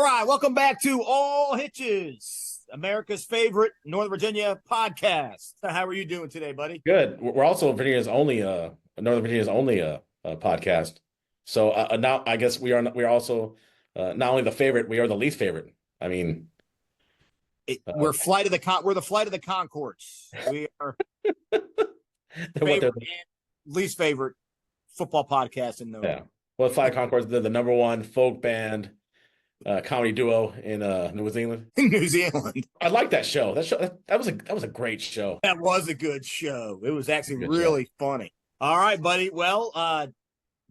right, welcome back to All Hitches, America's favorite Northern Virginia podcast. How are you doing today, buddy? Good. We're also Northern Virginia's only podcast. So now I guess we are also not only the favorite, we are the least favorite. I mean, We're we're the flight of the Concords. We are favorite and least favorite football podcast in the yeah. Well, Flight of Concords, they're the number one folk band comedy duo in New Zealand. New Zealand. I like that show. That was a great show. That was a good show. It was actually really funny. All right, buddy. Well,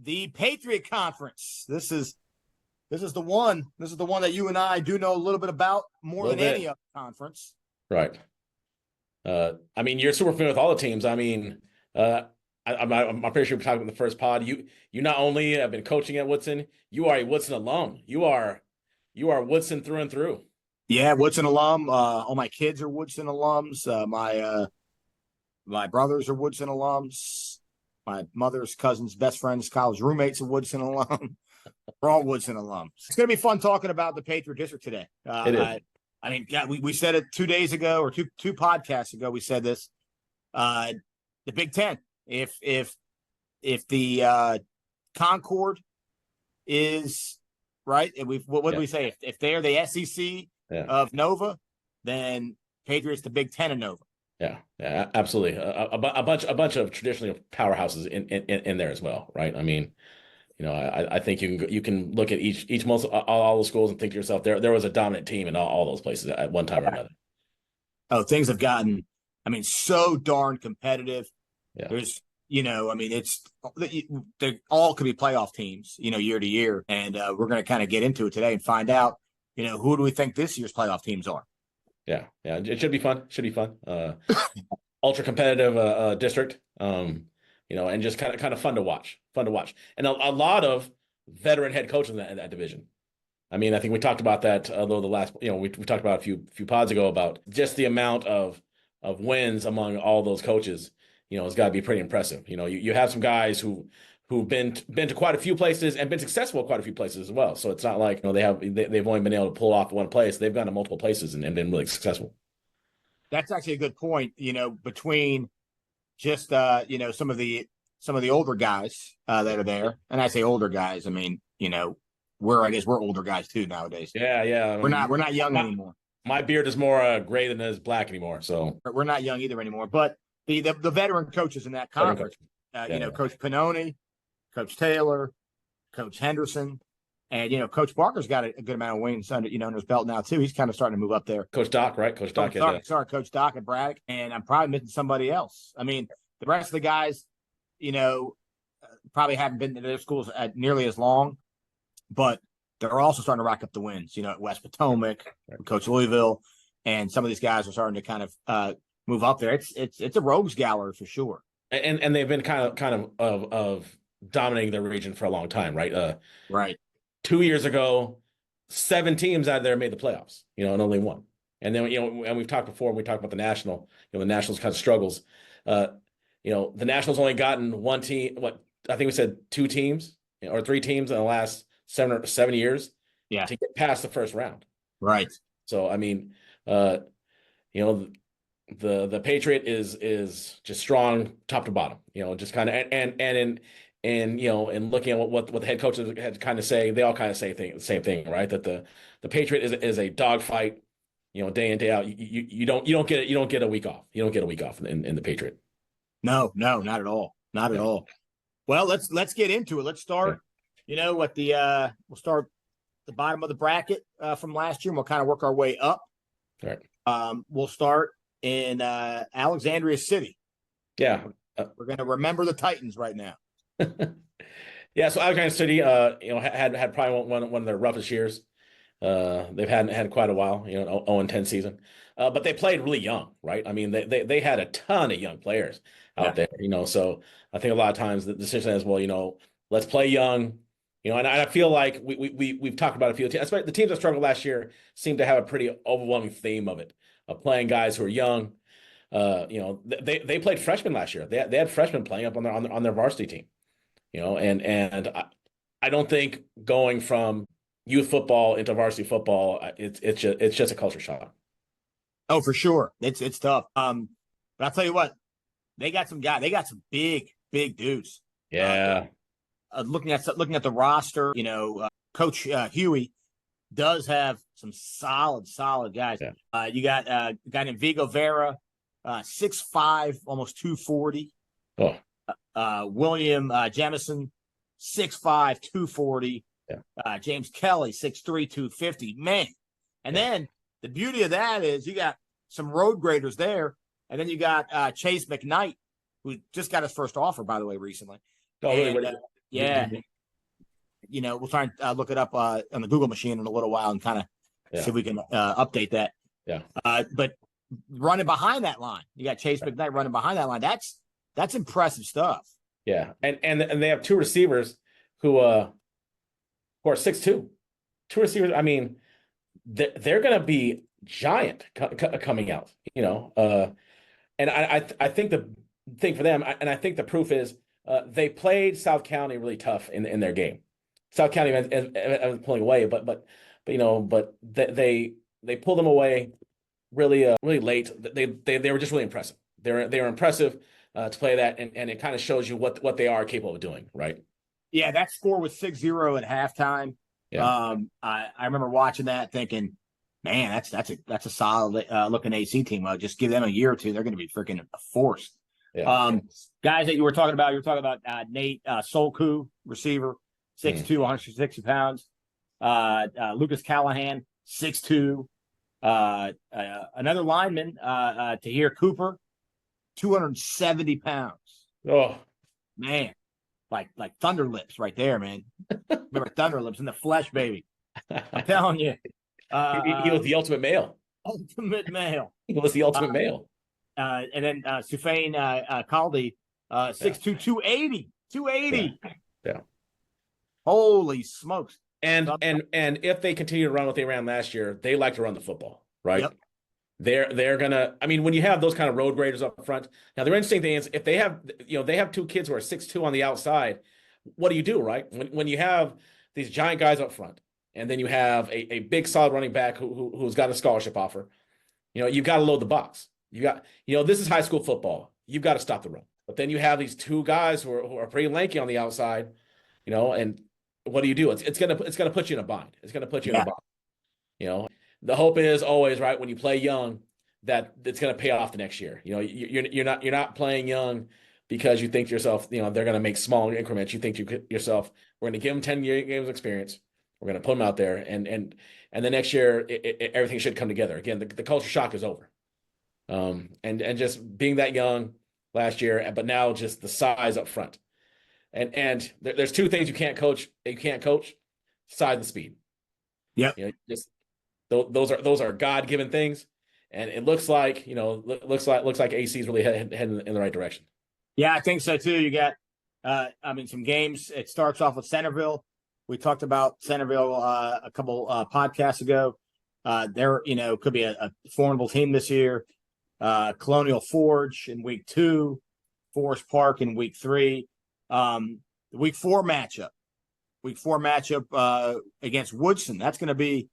the Patriot Conference. This is the one. This is the one that you and I do know a little bit about more than any other conference. Right. I mean, you're super familiar with all the teams. I mean, I'm pretty sure we're talking about the first pod. You not only have been coaching at Woodson, you are a Woodson alum. You are Woodson through and through. Yeah, Woodson alum. All my kids are Woodson alums. My brothers are Woodson alums. My mother's cousin's best friend's college roommate's a Woodson alum. We're all Woodson alums. It's going to be fun talking about the Patriot District today. It is. I mean, yeah, we said it 2 days ago or two podcasts ago. We said this. The Big Ten. If the Concord is right, and what do we say? If they're the SEC of Nova, then Patriots the Big Ten of Nova. Yeah, absolutely. A bunch of traditionally powerhouses in there as well, right? I mean, I think you can look at all the schools and think to yourself, there was a dominant team in all those places at one time or another. Oh, things have gotten, so darn competitive. Yeah. There's, they all could be playoff teams, year to year. And we're going to kind of get into it today and find out, who do we think this year's playoff teams are? Yeah. It should be fun. Ultra competitive district, and just kind of fun to watch. And a lot of veteran head coaches in that division. I mean, I think we talked about that although the last, we talked about a few pods ago about just the amount of wins among all those coaches. It's got to be pretty impressive. You have some guys who've been to quite a few places and been successful at quite a few places as well. So it's not like they've only been able to pull off one place. They've gone to multiple places and been really successful. That's actually a good point. Between just some of the older guys that are there, and I say older guys, I guess we're older guys too nowadays. Yeah. We're not young anymore. My beard is more gray than it is black anymore. So we're not young either anymore. But the veteran coaches in that conference, Coach Pannoni, Coach Taylor, Coach Henderson, and Coach Barker's got a good amount of wins under his belt now too. He's kind of starting to move up there. Coach Doc, right? Coach Doc. Coach Doc at Braddock, and I'm probably missing somebody else. The rest of the guys, probably haven't been to their schools nearly as long, but they're also starting to rack up the wins. At West Potomac, Coach Louisville, and some of these guys are starting to kind of move up there. It's a rogues gallery for sure. And they've been kind of dominating their region for a long time, right? Right. 2 years ago, 7 teams out there made the playoffs, and only one. And then, and we've talked before, we talked about the National, the Nationals kind of struggles. The Nationals only gotten one team, I think we said 2 teams or 3 teams in the last 7 years to get past the first round. Right. So, the Patriot is just strong top to bottom, just kind of, and looking at what the head coaches had to kind of say, they all kind of say the same thing, right? That the Patriot is a dogfight, day in, day out. You don't get a week off. You don't get a week off in the Patriot. No, not at all. Not at all. Well, let's get into it. Let's start, we'll start the bottom of the bracket from last year, and we'll kind of work our way up. All right. We'll start in Alexandria City. Yeah. We're going to remember the Titans right now. Yeah, so Alexandria City, had probably one of their roughest years. They've had quite a while, 0-10 season. But they played really young, right? They had a ton of young players out there, so I think a lot of times the decision is, well, let's play young, and I feel like we've talked about a few teams. The teams that struggled last year seem to have a pretty overwhelming theme of it, of playing guys who are young. They played freshmen last year. They had freshmen playing up on their varsity team, and I don't think going from youth football into varsity football, it's just a culture shock. Oh, for sure. It's tough. But I'll tell you what, they got some big dudes. Yeah. Looking at the roster, Coach Huey does have some solid guys. Yeah. You got a guy named Vigo Vera, 6'5", almost 240. Oh. William Jamison, 6'5", 240. Yeah. James Kelly, 6'3", 250. Man. And then the beauty of that is you got some road graders there. And then you got Chase McKnight, who just got his first offer, by the way, recently. Oh, really? Yeah. We'll try and look it up on the Google machine in a little while and kind of see if we can update that. Yeah. But running behind that line, you got Chase McKnight running behind that line. That's impressive stuff. Yeah. And they have two receivers who are 6'2". Two receivers. I mean, they're going to be giant coming out, and I think the thing for them, and I think the proof is they played South County really tough in their game. South County was pulling away, but they pulled them away really late. They were just really impressive. They were impressive to play that, and it kind of shows you what they are capable of doing, right? Yeah, that score was 6-0 at halftime. Yeah. I remember watching that thinking, man, that's a solid looking AC team. Just give them a year or two, they're going to be freaking a force. Yeah. Guys that you were talking about, Nate Solku, receiver, 6'2", 160 pounds. Lucas Callahan, 6'2". Another lineman, Tahir Cooper, 270 pounds. Oh, man, like Thunder Lips right there, man. Remember Thunder Lips in the flesh, baby. I'm telling you. He was the ultimate male. Ultimate male. He was the ultimate male. And then Sufain Kaldi, 6'2", 280. 280. Yeah. Holy smokes. And if they continue to run what they ran last year, they like to run the football, right? Yep. They're gonna. I mean, when you have those kind of road graders up front, now the interesting thing is if they have, they have two kids who are 6'2" on the outside. What do, right? When you have these giant guys up front, and then you have a big solid running back who's got a scholarship offer, you've got to load the box. You got, this is high school football. You've got to stop the run. But then you have these two guys who are pretty lanky on the outside, and what do? It's gonna put you in a bind. It's gonna put you in a bind. The hope is always, right, when you play young, that it's gonna pay off the next year. You're not playing young because you think to yourself, they're gonna make small increments. You think to yourself, we're gonna give them 10 games of experience. We're gonna put them out there, and the next year everything should come together. Again, the culture shock is over. And just being that young last year, but now just the size up front. And there's two things you can't coach. You can't coach size and speed. Yeah. Just those are God-given things. And it looks like, looks like AC is really heading in the right direction. Yeah, I think so too. You got, some games. It starts off with Centerville. We talked about Centerville a couple podcasts ago. They're, could be a formidable team this year. Colonial Forge in week 2, Forest Park in week 3. The week 4 matchup against Woodson. That's going to be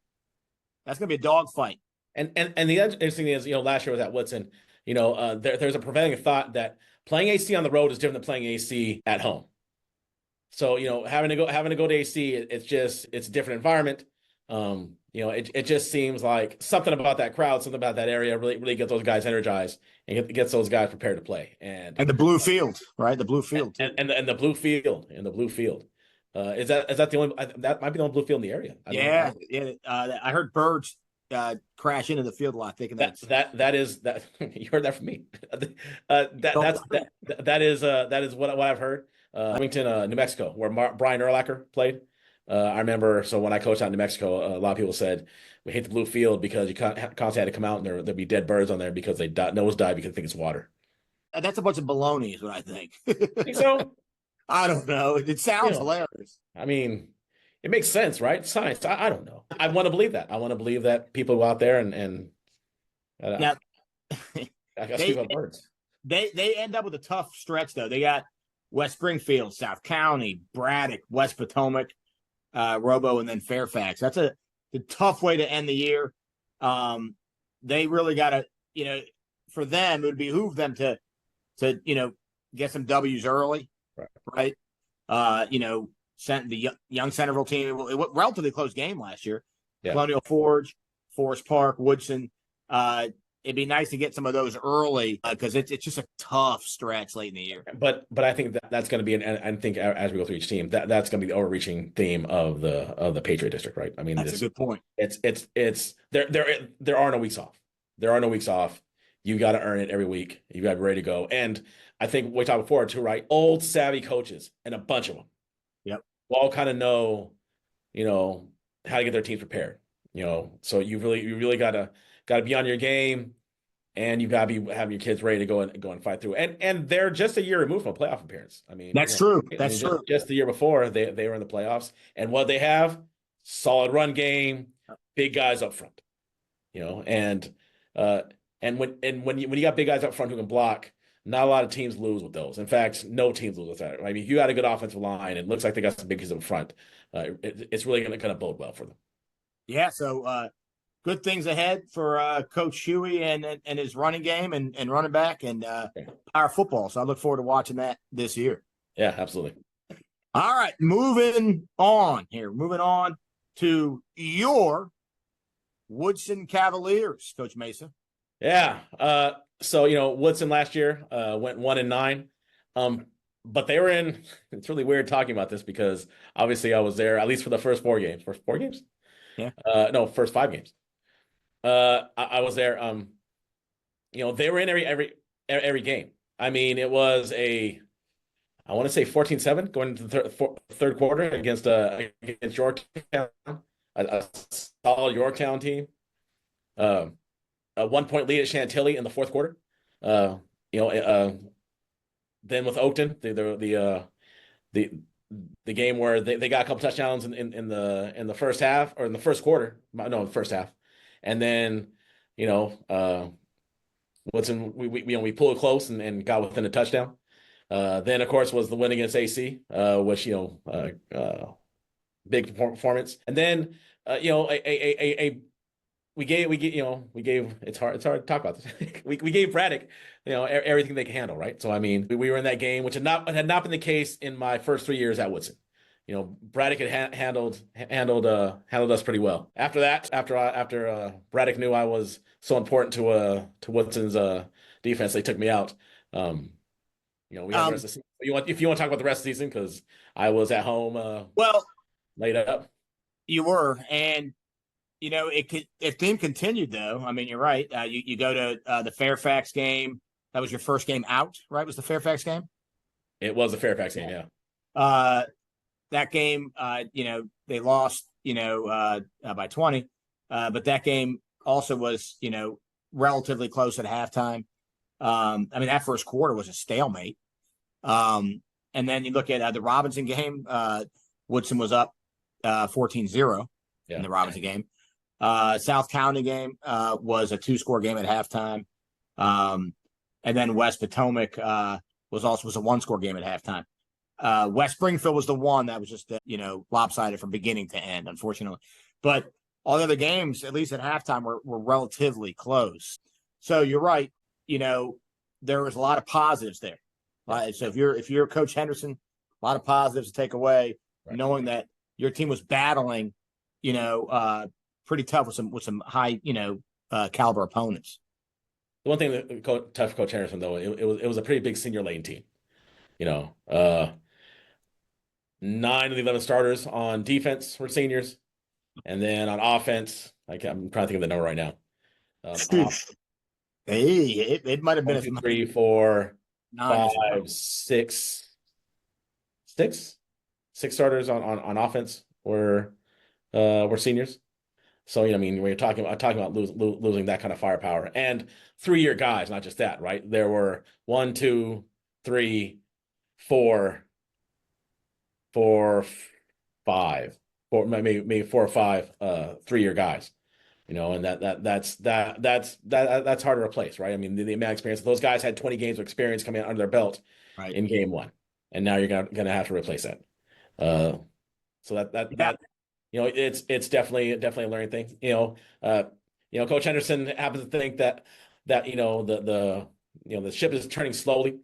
a dogfight. And the interesting thing is, last year was at Woodson. There's a prevailing thought that playing AC on the road is different than playing AC at home. So having to go to AC, it's a different environment. It just seems like something about that crowd, something about that area really gets those guys energized and gets those guys prepared to play. And the blue field, right? The blue field and the blue field is that the only, that might be the only blue field in the area. I heard birds crash into the field a lot, thinking that is you heard that from me. That is what I've heard. Wilmington, New Mexico, where Brian Urlacher played. I remember, so when I coached out in New Mexico, a lot of people said we hate the blue field because you constantly had to come out and there'd be dead birds on there because they nose dive because they think it's water. That's a bunch of baloney, is what I think. Think so? I don't know. It sounds hilarious. I mean, it makes sense, right? Science. I don't know. I want to believe that. I want to believe that people go out there and yeah. I guess people have birds. They end up with a tough stretch though. They got West Springfield, South County, Braddock, West Potomac. Robo, and then Fairfax. That's a tough way to end the year. They really got to, for them, it would behoove them to get some W's early, right? Sent the young Centerville team. It was a relatively close game last year. Yeah. Colonial Forge, Forest Park, Woodson. It'd be nice to get some of those early because it's just a tough stretch late in the year. But I think that's going to be, and I think as we go through each team, that's going to be the overreaching theme of the Patriot District, right? I mean, that's a good point. It's there are no weeks off. There are no weeks off. You got to earn it every week. You got to be ready to go. And I think we talked before too, right? Old savvy coaches and a bunch of them. Yep. All kind of know, how to get their teams prepared. So you really gotta be on your game, and you gotta be having your kids ready to go and fight through. And they're just a year removed from a playoff appearance. I mean, that's true. That's true. Just the year before they were in the playoffs, and what they have, solid run game, big guys up front. And when you got big guys up front who can block, not a lot of teams lose with those. In fact, no teams lose with that. I mean, if you got a good offensive line, it looks like they got some big guys up front. It's really going to bode well for them. Yeah, so good things ahead for Coach Shuey and his running game and running back and Power football. So I look forward to watching that this year. Yeah, absolutely. All right, moving on to your Woodson Cavaliers, Coach Mesa. Yeah. So, Woodson last year went 1-9. But they were in, it's really weird talking about this because obviously I was there at least for the first 4 games. First 4 games? Yeah. No, first 5 games. I was there. They were in every game. I mean, it was I want to say 14-7 going into the third quarter against Yorktown, a solid Yorktown team. A 1-point lead at Chantilly in the fourth quarter. Then with Oakton, the game where they got a couple touchdowns in the first half or in the first quarter. No, the first half. And then, Woodson, we pulled it close and got within a touchdown. Then of course was the win against AC, which, big performance. And then, we gave it's hard to talk about this. we gave Braddock, everything they can handle, right? So I mean, we were in that game, which had not been the case in my first 3 years at Woodson. Braddock had handled us pretty well. After that, after Braddock knew I was so important to Woodson's defense, they took me out. We have the rest of the season. If you want to talk about the rest of the season, because I was at home, laid up. You were, and if team continued though. I mean, you're right. You go to the Fairfax game. That was your first game out, right? Was the Fairfax game? It was the Fairfax game, yeah. That game, they lost, by 20. But that game also was, relatively close at halftime. I mean, that first quarter was a stalemate. And then you look at the Robinson game. Woodson was up 14-0 in the Robinson game. South County game was a 2-score game at halftime. And then West Potomac was a 1-score game at halftime. West Springfield was the one that was just lopsided from beginning to end, unfortunately. But all the other games, at least at halftime, were relatively close. So you're right. There was a lot of positives there. So if you're Coach Henderson, a lot of positives to take away, knowing that your team was battling, pretty tough with some high, caliber opponents. The one thing that tough for Coach Henderson though, it was a pretty big senior lane team. 9 of the 11 starters on defense were seniors, and then on offense, I'm trying to think of the number right now. It might have been 1, 2, 3, 4, 5, 6 starters on offense were seniors. So when you're talking about losing that kind of firepower and 3-year guys, not just that, right? There were 1, 2, 3, 4, 5, maybe 4 or 5 3-year guys. And that's hard to replace, right? I mean, the amount of experience, those guys had 20 games of experience coming out under their belt in game 1, and now you're gonna have to replace that. So that Yeah. that it's definitely a learning thing. Coach Henderson happens to think that the ship is turning slowly.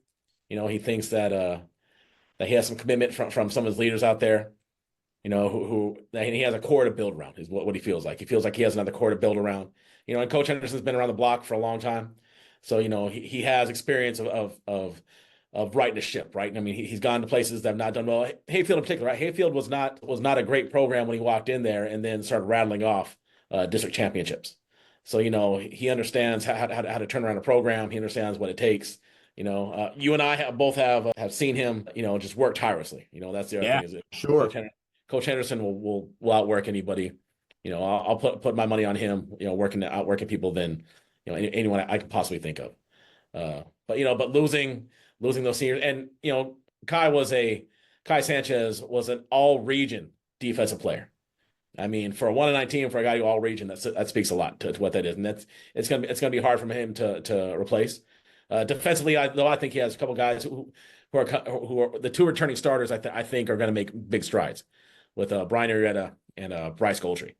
He thinks that he has some commitment from some of his leaders out there. Who that he has a core to build around is what he feels like. He feels like he has another core to build around. And Coach Henderson's been around the block for a long time, so he has experience of righting the ship, right? I mean, he's gone to places that have not done well. Hayfield in particular, right? Hayfield was not a great program when he walked in there, and then started rattling off district championships. So he understands how to turn around a program. He understands what it takes. You and I have seen him, just work tirelessly. That's the other thing is that sure. Coach Henderson will outwork anybody. I'll put my money on him. Outworking people than anyone I could possibly think of. But losing those seniors, and Kai Sanchez was an all-region defensive player. I mean, for a 1-19 for a guy who all-region, that speaks a lot to what that is, and it's gonna be hard for him to replace. Defensively, I think he has a couple guys who are the two returning starters. I think are going to make big strides with Brian Arrieta and Bryce Goldtree.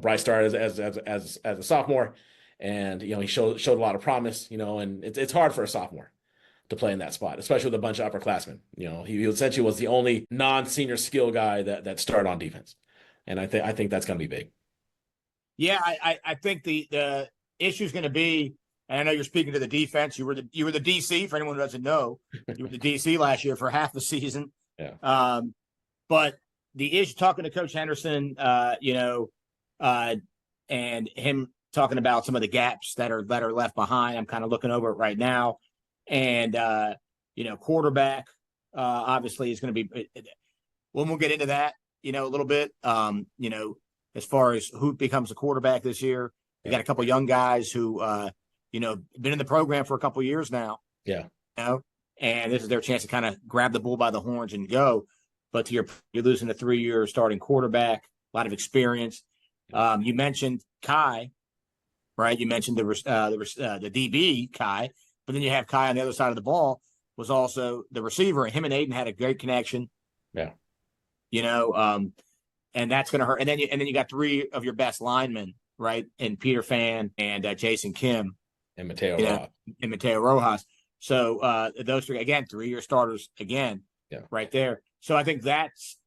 Bryce started as a sophomore, and he showed a lot of promise. And it's hard for a sophomore to play in that spot, especially with a bunch of upperclassmen. He essentially was the only non-senior skill guy that started on defense, and I think that's going to be big. Yeah, I think the issue is going to be. And I know you're speaking to the defense. You were the DC, for anyone who doesn't know. You were the DC last year for half the season. Yeah. But the issue, talking to Coach Henderson, and him talking about some of the gaps that are left behind. I'm kind of looking over it right now. And quarterback obviously is going to be. We'll get into that, a little bit. As far as who becomes a quarterback this year, you got a couple young guys who been in the program for a couple of years now. Yeah. And this is their chance to kind of grab the bull by the horns and go. But you're losing a 3-year starting quarterback, a lot of experience. You mentioned Kai, right? You mentioned the DB Kai, but then you have Kai on the other side of the ball was also the receiver. Him and Aiden had a great connection. Yeah. And that's going to hurt. And then you got 3 of your best linemen, right? And Peter Fan and Jason Kim. And Mateo Rojas. So those 3 again, 3-year starters again, right there. So I think that's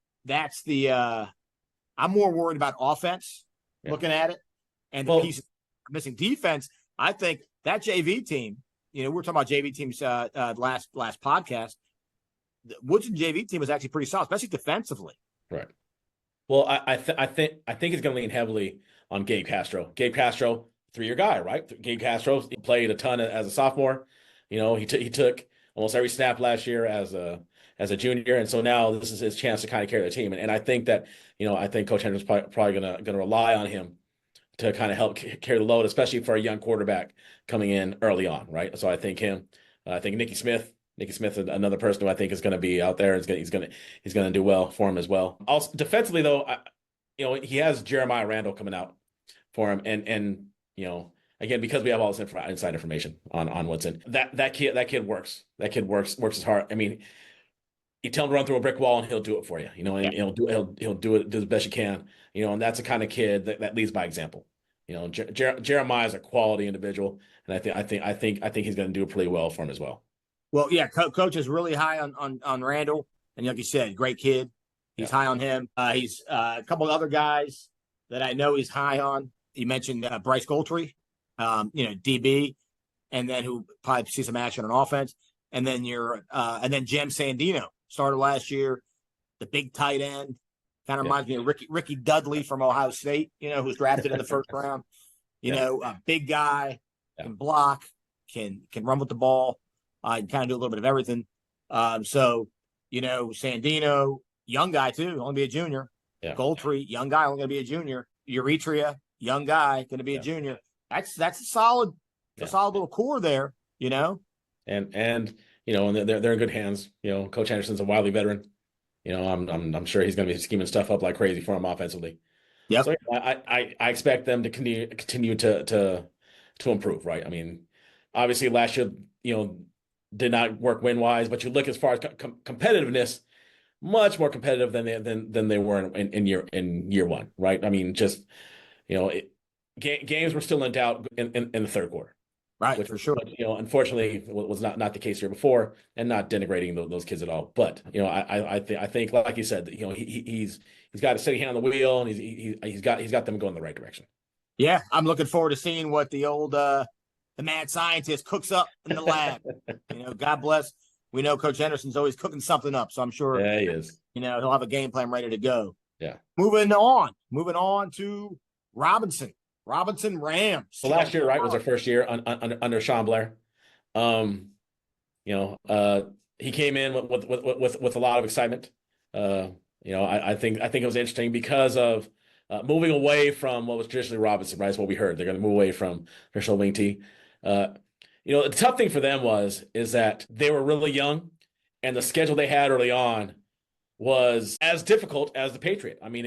the I'm more worried about offense looking at it, and the piece missing defense. I think that JV team. We were talking about JV teams last podcast. The Woodson JV team was actually pretty solid, especially defensively. Right. Well, I think it's going to lean heavily on Gabe Castro. Gabe Castro. 3-year guy, right? Gabe Castro played a ton as a sophomore. He took almost every snap last year as a junior, and so now this is his chance to kind of carry the team. And I think that I think Coach Henderson's probably gonna rely on him to kind of help carry the load, especially for a young quarterback coming in early on, right? So I think him. I think Nicky Smith is another person who I think is going to be out there. He's going to do well for him as well. Also defensively though, he has Jeremiah Randall coming out for him, and again, because we have all this inside information on Woodson, that kid works. That kid works his heart. I mean, you tell him to run through a brick wall and he'll do it for you. And he'll do it the best you can. And that's the kind of kid that leads by example. Jeremiah is a quality individual, and I think he's going to do pretty well for him as well. Well, yeah, Coach is really high on Randall, and like you said, great kid. He's high on him. He's a couple of other guys that I know he's high on. You mentioned Bryce Goldtree, DB, and then who probably see some action on offense. And then and then Jem Sandino started last year, the big tight end. Kind of reminds me of Ricky Dudley from Ohio State, who's drafted in the first round. A big guy, can block, can run with the ball, can kind of do a little bit of everything. Sandino, young guy too, only be a junior. Yeah. Goldtree, young guy, only going to be a junior. Eritrea, young guy, going to be a junior. That's a solid little core there, And they're in good hands. Coach Henderson's a wily veteran. I'm sure he's going to be scheming stuff up like crazy for him offensively. Yeah. So I expect them to continue to improve. Right. I mean, obviously last year, did not work win wise, but you look as far as competitiveness, much more competitive than they were in year one, right? I mean, just games were still in doubt in the third quarter, Right, which for sure. unfortunately was not the case here before, and not denigrating those kids at all. But I think like you said, he's got a steady hand on the wheel, and he's got them going in the right direction. Yeah, I'm looking forward to seeing what the old the mad scientist cooks up in the lab. God bless. We know Coach Henderson's always cooking something up, so I'm sure Yeah, he is. He'll have a game plan ready to go. Yeah. Moving on to Robinson Rams. So last year, right, was our first year under Sean Blair. He came in with a lot of excitement. I think it was interesting because of moving away from what was traditionally Robinson, right? That's what we heard. They're going to move away from traditional wing T. The tough thing for them is that they were really young, and the schedule they had early on was as difficult as the Patriot. I mean,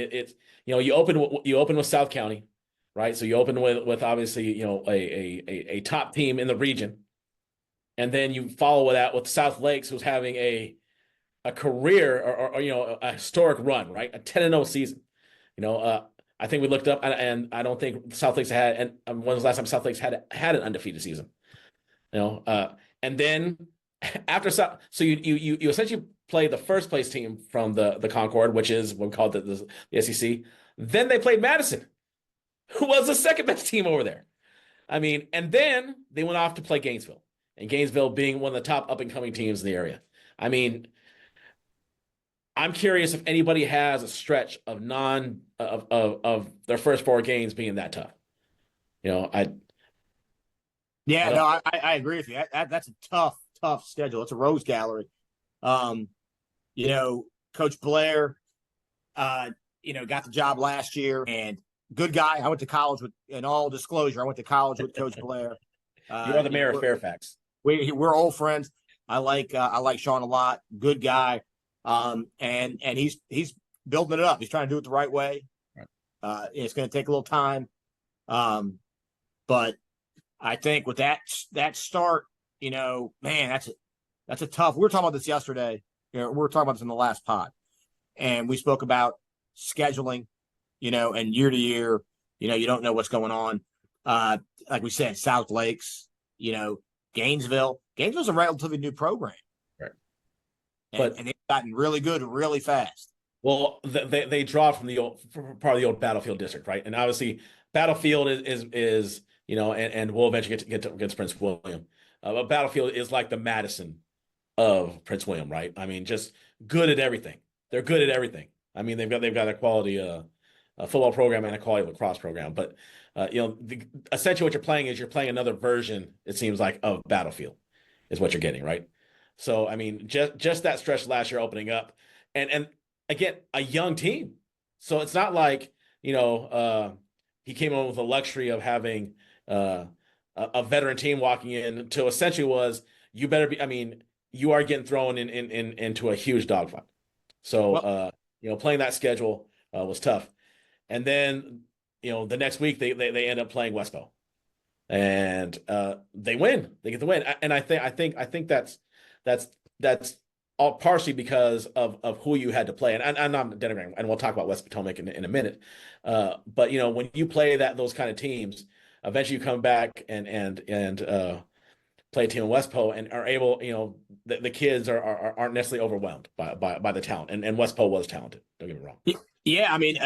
you open with South County, right? So you open with obviously a top team in the region, and then you follow that with South Lakes, who's having a career or a historic run, right? A 10-0 season. I think we looked up, and I don't think South Lakes had. And when was the last time South Lakes had an undefeated season? And then after so you essentially play the first place team from the Concord, which is what we call the SEC. Then they played Madison, who was the second best team over there. I mean, and then they went off to play Gainesville, and Gainesville being one of the top up and coming teams in the area. I mean, I'm curious if anybody has a stretch of their first four games being that tough. I agree with you. That's a tough schedule. It's a rose gallery. Coach Blair, got the job last year, and good guy. I went to college with, in all disclosure, with Coach Blair. You're the mayor of Fairfax. We're old friends. I like Sean a lot. Good guy. And he's building it up. He's trying to do it the right way. Right. It's going to take a little time. But I think with that start, man, that's a tough. We were talking about this yesterday. We were talking about this in the last pod, and we spoke about scheduling, and year to year, you don't know what's going on. Like we said, South Lakes, Gainesville's a relatively new program. Right. And they've gotten really good really fast. Well, they draw from the old part of the old Battlefield district, right? And obviously Battlefield is and we'll eventually get to Prince William. But Battlefield is like the Madison of Prince William, right? I mean, just good at everything. They're good at everything. I mean, they've got a quality football program and a quality lacrosse program. But essentially what you're playing is another version, it seems like, of Battlefield is what you're getting, right? So I mean, just that stretch last year opening up, and again, a young team. So it's not like he came in with the luxury of having a veteran team walking in to essentially was, you better be. I mean, you are getting thrown into a huge dogfight. So playing that schedule was tough, and then the next week they end up playing Westbo, and they win. They get the win, and I think that's all partially because of who you had to play, and I'm not denigrating, and we'll talk about West Potomac in a minute. But when you play those kind of teams, eventually you come back and play a team in Westpo and are able, the kids aren't necessarily overwhelmed by the talent, and Westpo was talented. Don't get me wrong. Yeah, I mean,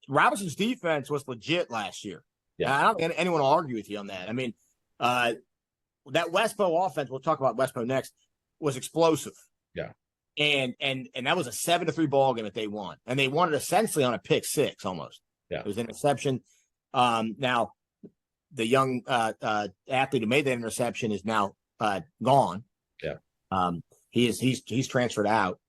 Robinson's defense was legit last year. Yeah, I don't think anyone will argue with you on that. I mean, that Westpo offense, we'll talk about Westpo next, was explosive. Yeah. And that was a 7-3 ball game that they won. And they won it essentially on a pick six almost. Yeah. It was an interception. Now the young athlete who made that interception is now gone. Yeah. He's transferred out.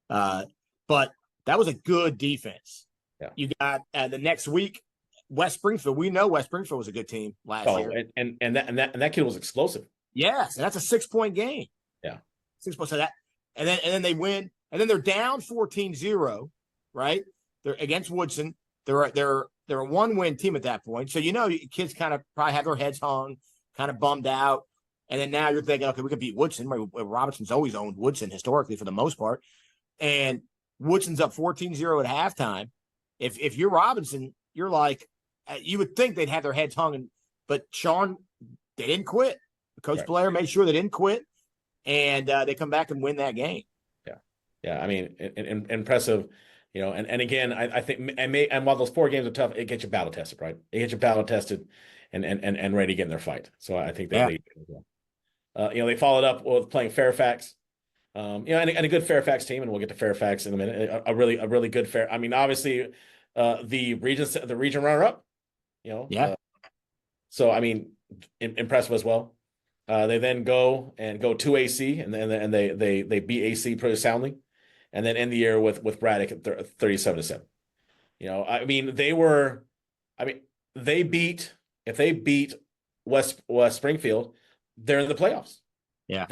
But that was a good defense. Yeah. You got the next week, West Springfield. We know West Springfield was a good team last year. And that kid was explosive. Yes, and that's a 6-point game. Yeah. 6 points. So that, and then they win, and then they're down 14-0, right? They're against Woodson. They're a 1-win team at that point. So kids kind of probably have their heads hung, kind of bummed out. And then now you're thinking, okay, we can beat Woodson. Robinson's always owned Woodson historically for the most part. And Woodson's up 14-0 at halftime. If you're Robinson, you're like, you would think they'd have their heads hung, but Sean, they didn't quit. Coach Blair made sure they didn't quit, and they come back and win that game. Yeah. I mean, impressive, and again, I think, and while those 4 games are tough, it gets you battle tested, right? It gets you battle tested and ready to get in their fight. So I think that they did as well. They followed up with playing Fairfax, and a good Fairfax team, and we'll get to Fairfax in a minute. A really good I mean, obviously, the region runner up, so I mean, impressive as well. They then go to AC, and they beat AC pretty soundly, and then end the year with Braddock at 37-7. I mean, if they beat West Springfield, they're in the playoffs. Yeah,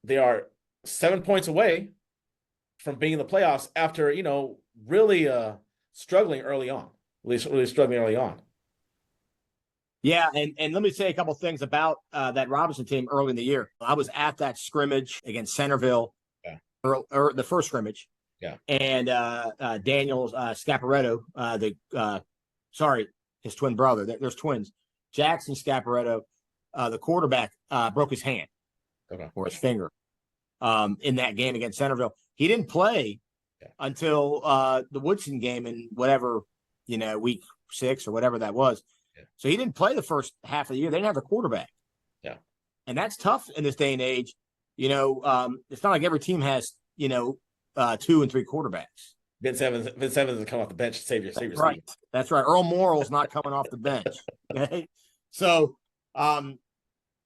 they are 7 points away from being in the playoffs after really struggling early on. At least really struggling early on. Yeah, and let me say a couple things about that Robinson team early in the year. I was at that scrimmage against Centerville, or the first scrimmage. Yeah. And Daniel Scaparetto, his twin brother. There's twins. Jackson Scaparetto, the quarterback, broke his hand or his finger in that game against Centerville. He didn't play until the Woodson game in whatever, week 6 or whatever that was. Yeah. So he didn't play the first half of the year. They didn't have a quarterback. Yeah. And that's tough in this day and age. It's not like every team has, 2 and 3 quarterbacks. Vince Evans will come off the bench to save your That's right. seat. That's right. Earl Morrall's not coming off the bench. Okay. So, but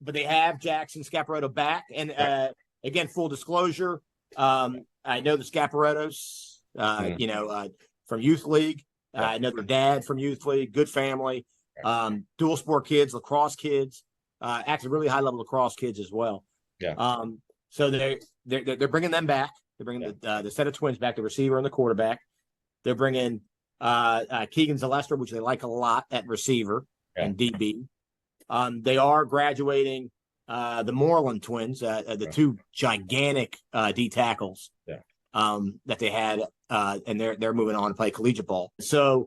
they have Jackson Scaparetto back. And again, full disclosure, I know the Scaparettos, from Youth League. I know their dad from Youth League, good family, dual sport kids, lacrosse kids, actually really high level lacrosse kids as well. Yeah. So they're bringing them back. They're bringing the set of twins back, the receiver and the quarterback. They're bringing Keegan Zalester, which they like a lot at receiver and DB. They are graduating the Moreland twins, the 2 gigantic D tackles that they had, and they're moving on to play collegiate ball. So,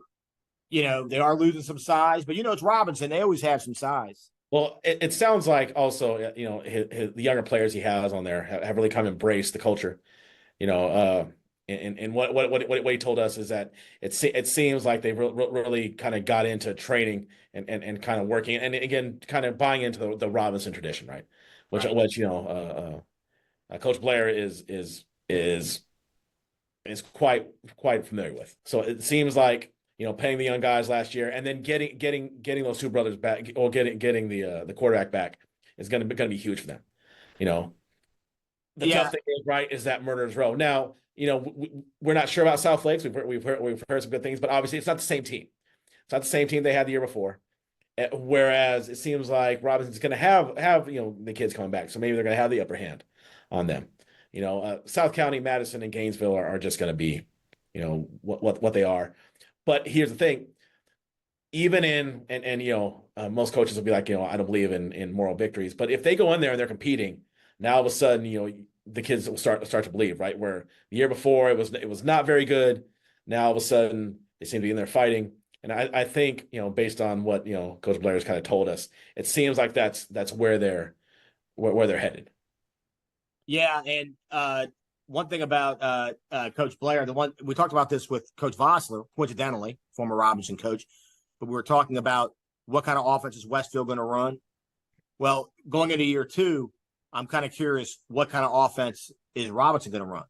they are losing some size, but it's Robinson. They always have some size. Well, it sounds like also, the younger players he has on there have really kind of embraced the culture. And what he told us is that it seems like they really kind of got into training and kind of working, and again kind of buying into the Robinson tradition, right? Which Coach Blair is quite familiar with. So it seems like paying the young guys last year and then getting those 2 brothers back, or getting the quarterback back is going to be huge for them. The tough thing is that Murderers Row. Now, we're not sure about South Lakes. We've heard some good things, but obviously it's not the same team. It's not the same team they had the year before. Whereas it seems like Robinson's going to have the kids coming back, so maybe they're going to have the upper hand on them. South County, Madison, and Gainesville are just going to be, what they are. But here's the thing: even most coaches will be like, I don't believe in moral victories, but if they go in there and they're competing, now all of a sudden, the kids will start to believe, right? Where the year before it was not very good. Now all of a sudden they seem to be in there fighting. And I think, based on what, Coach Blair has kind of told us, it seems like that's where they're headed. Yeah. And one thing about Coach Blair, the one we talked about this with Coach Vossler, coincidentally, former Robinson coach, but we were talking about what kind of offense is Westfield going to run. Well, going into year 2, I'm kind of curious what kind of offense is Robinson going to run.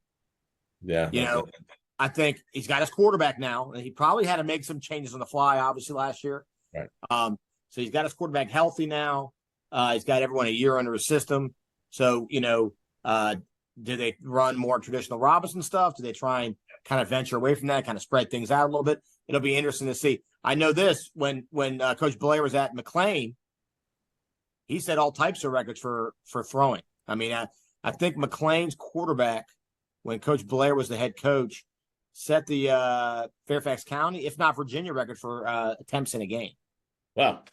Yeah. I think he's got his quarterback now, and he probably had to make some changes on the fly, obviously, last year. Right. So he's got his quarterback healthy now. He's got everyone a year under his system. So, do they run more traditional Robinson stuff? Do they try and kind of venture away from that, kind of spread things out a little bit? It'll be interesting to see. I know this, when Coach Blair was at McLean, he set all types of records for throwing. I mean, I think McLean's quarterback, when Coach Blair was the head coach, set the Fairfax County, if not Virginia, record for attempts in a game. Wow.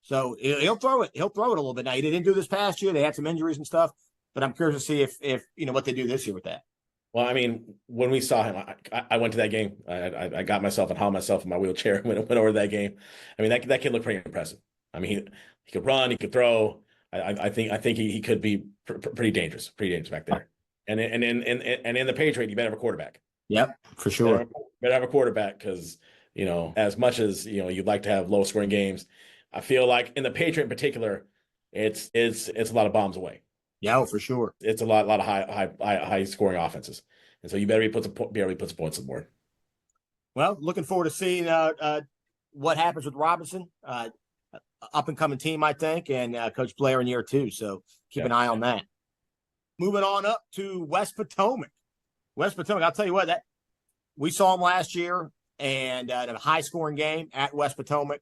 So he'll throw it. He'll throw it a little bit. Now, he didn't do this past year. They had some injuries and stuff. but I'm curious to see if what they do this year with that. Well, I mean, when we saw him, I went to that game. I got myself and hauled myself in my wheelchair and went over to that game. I mean, that kid looked pretty impressive. I mean, he could run, he could throw. I think he could be pretty dangerous back there. And in the Patriot, you better have a quarterback. Yep, for sure. Better have a quarterback because as much as you'd like to have low scoring games, I feel like in the Patriot in particular, it's a lot of bombs away. Yeah, for sure. It's a lot of high scoring offenses, and so you better be able to put some points on the board. Well, looking forward to seeing what happens with Robinson, up and coming team, I think, and Coach Blair in year 2. So keep an eye on that. Moving on up to West Potomac. West Potomac, I'll tell you what, that we saw them last year, and a high scoring game at West Potomac.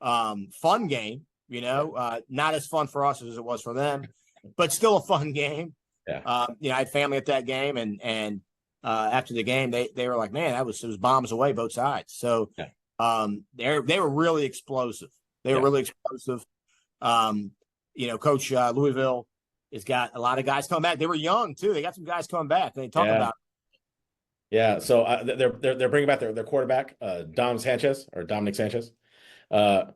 Fun game, not as fun for us as it was for them, but still a fun game. Yeah. I had family at that game, and after the game, they were like, man, it was bombs away both sides. So they were really explosive. They were really explosive. Coach Louisville has got a lot of guys coming back. They were young too. They got some guys coming back. They talk about. Yeah, so they're bringing back their quarterback, Dominic Sanchez. And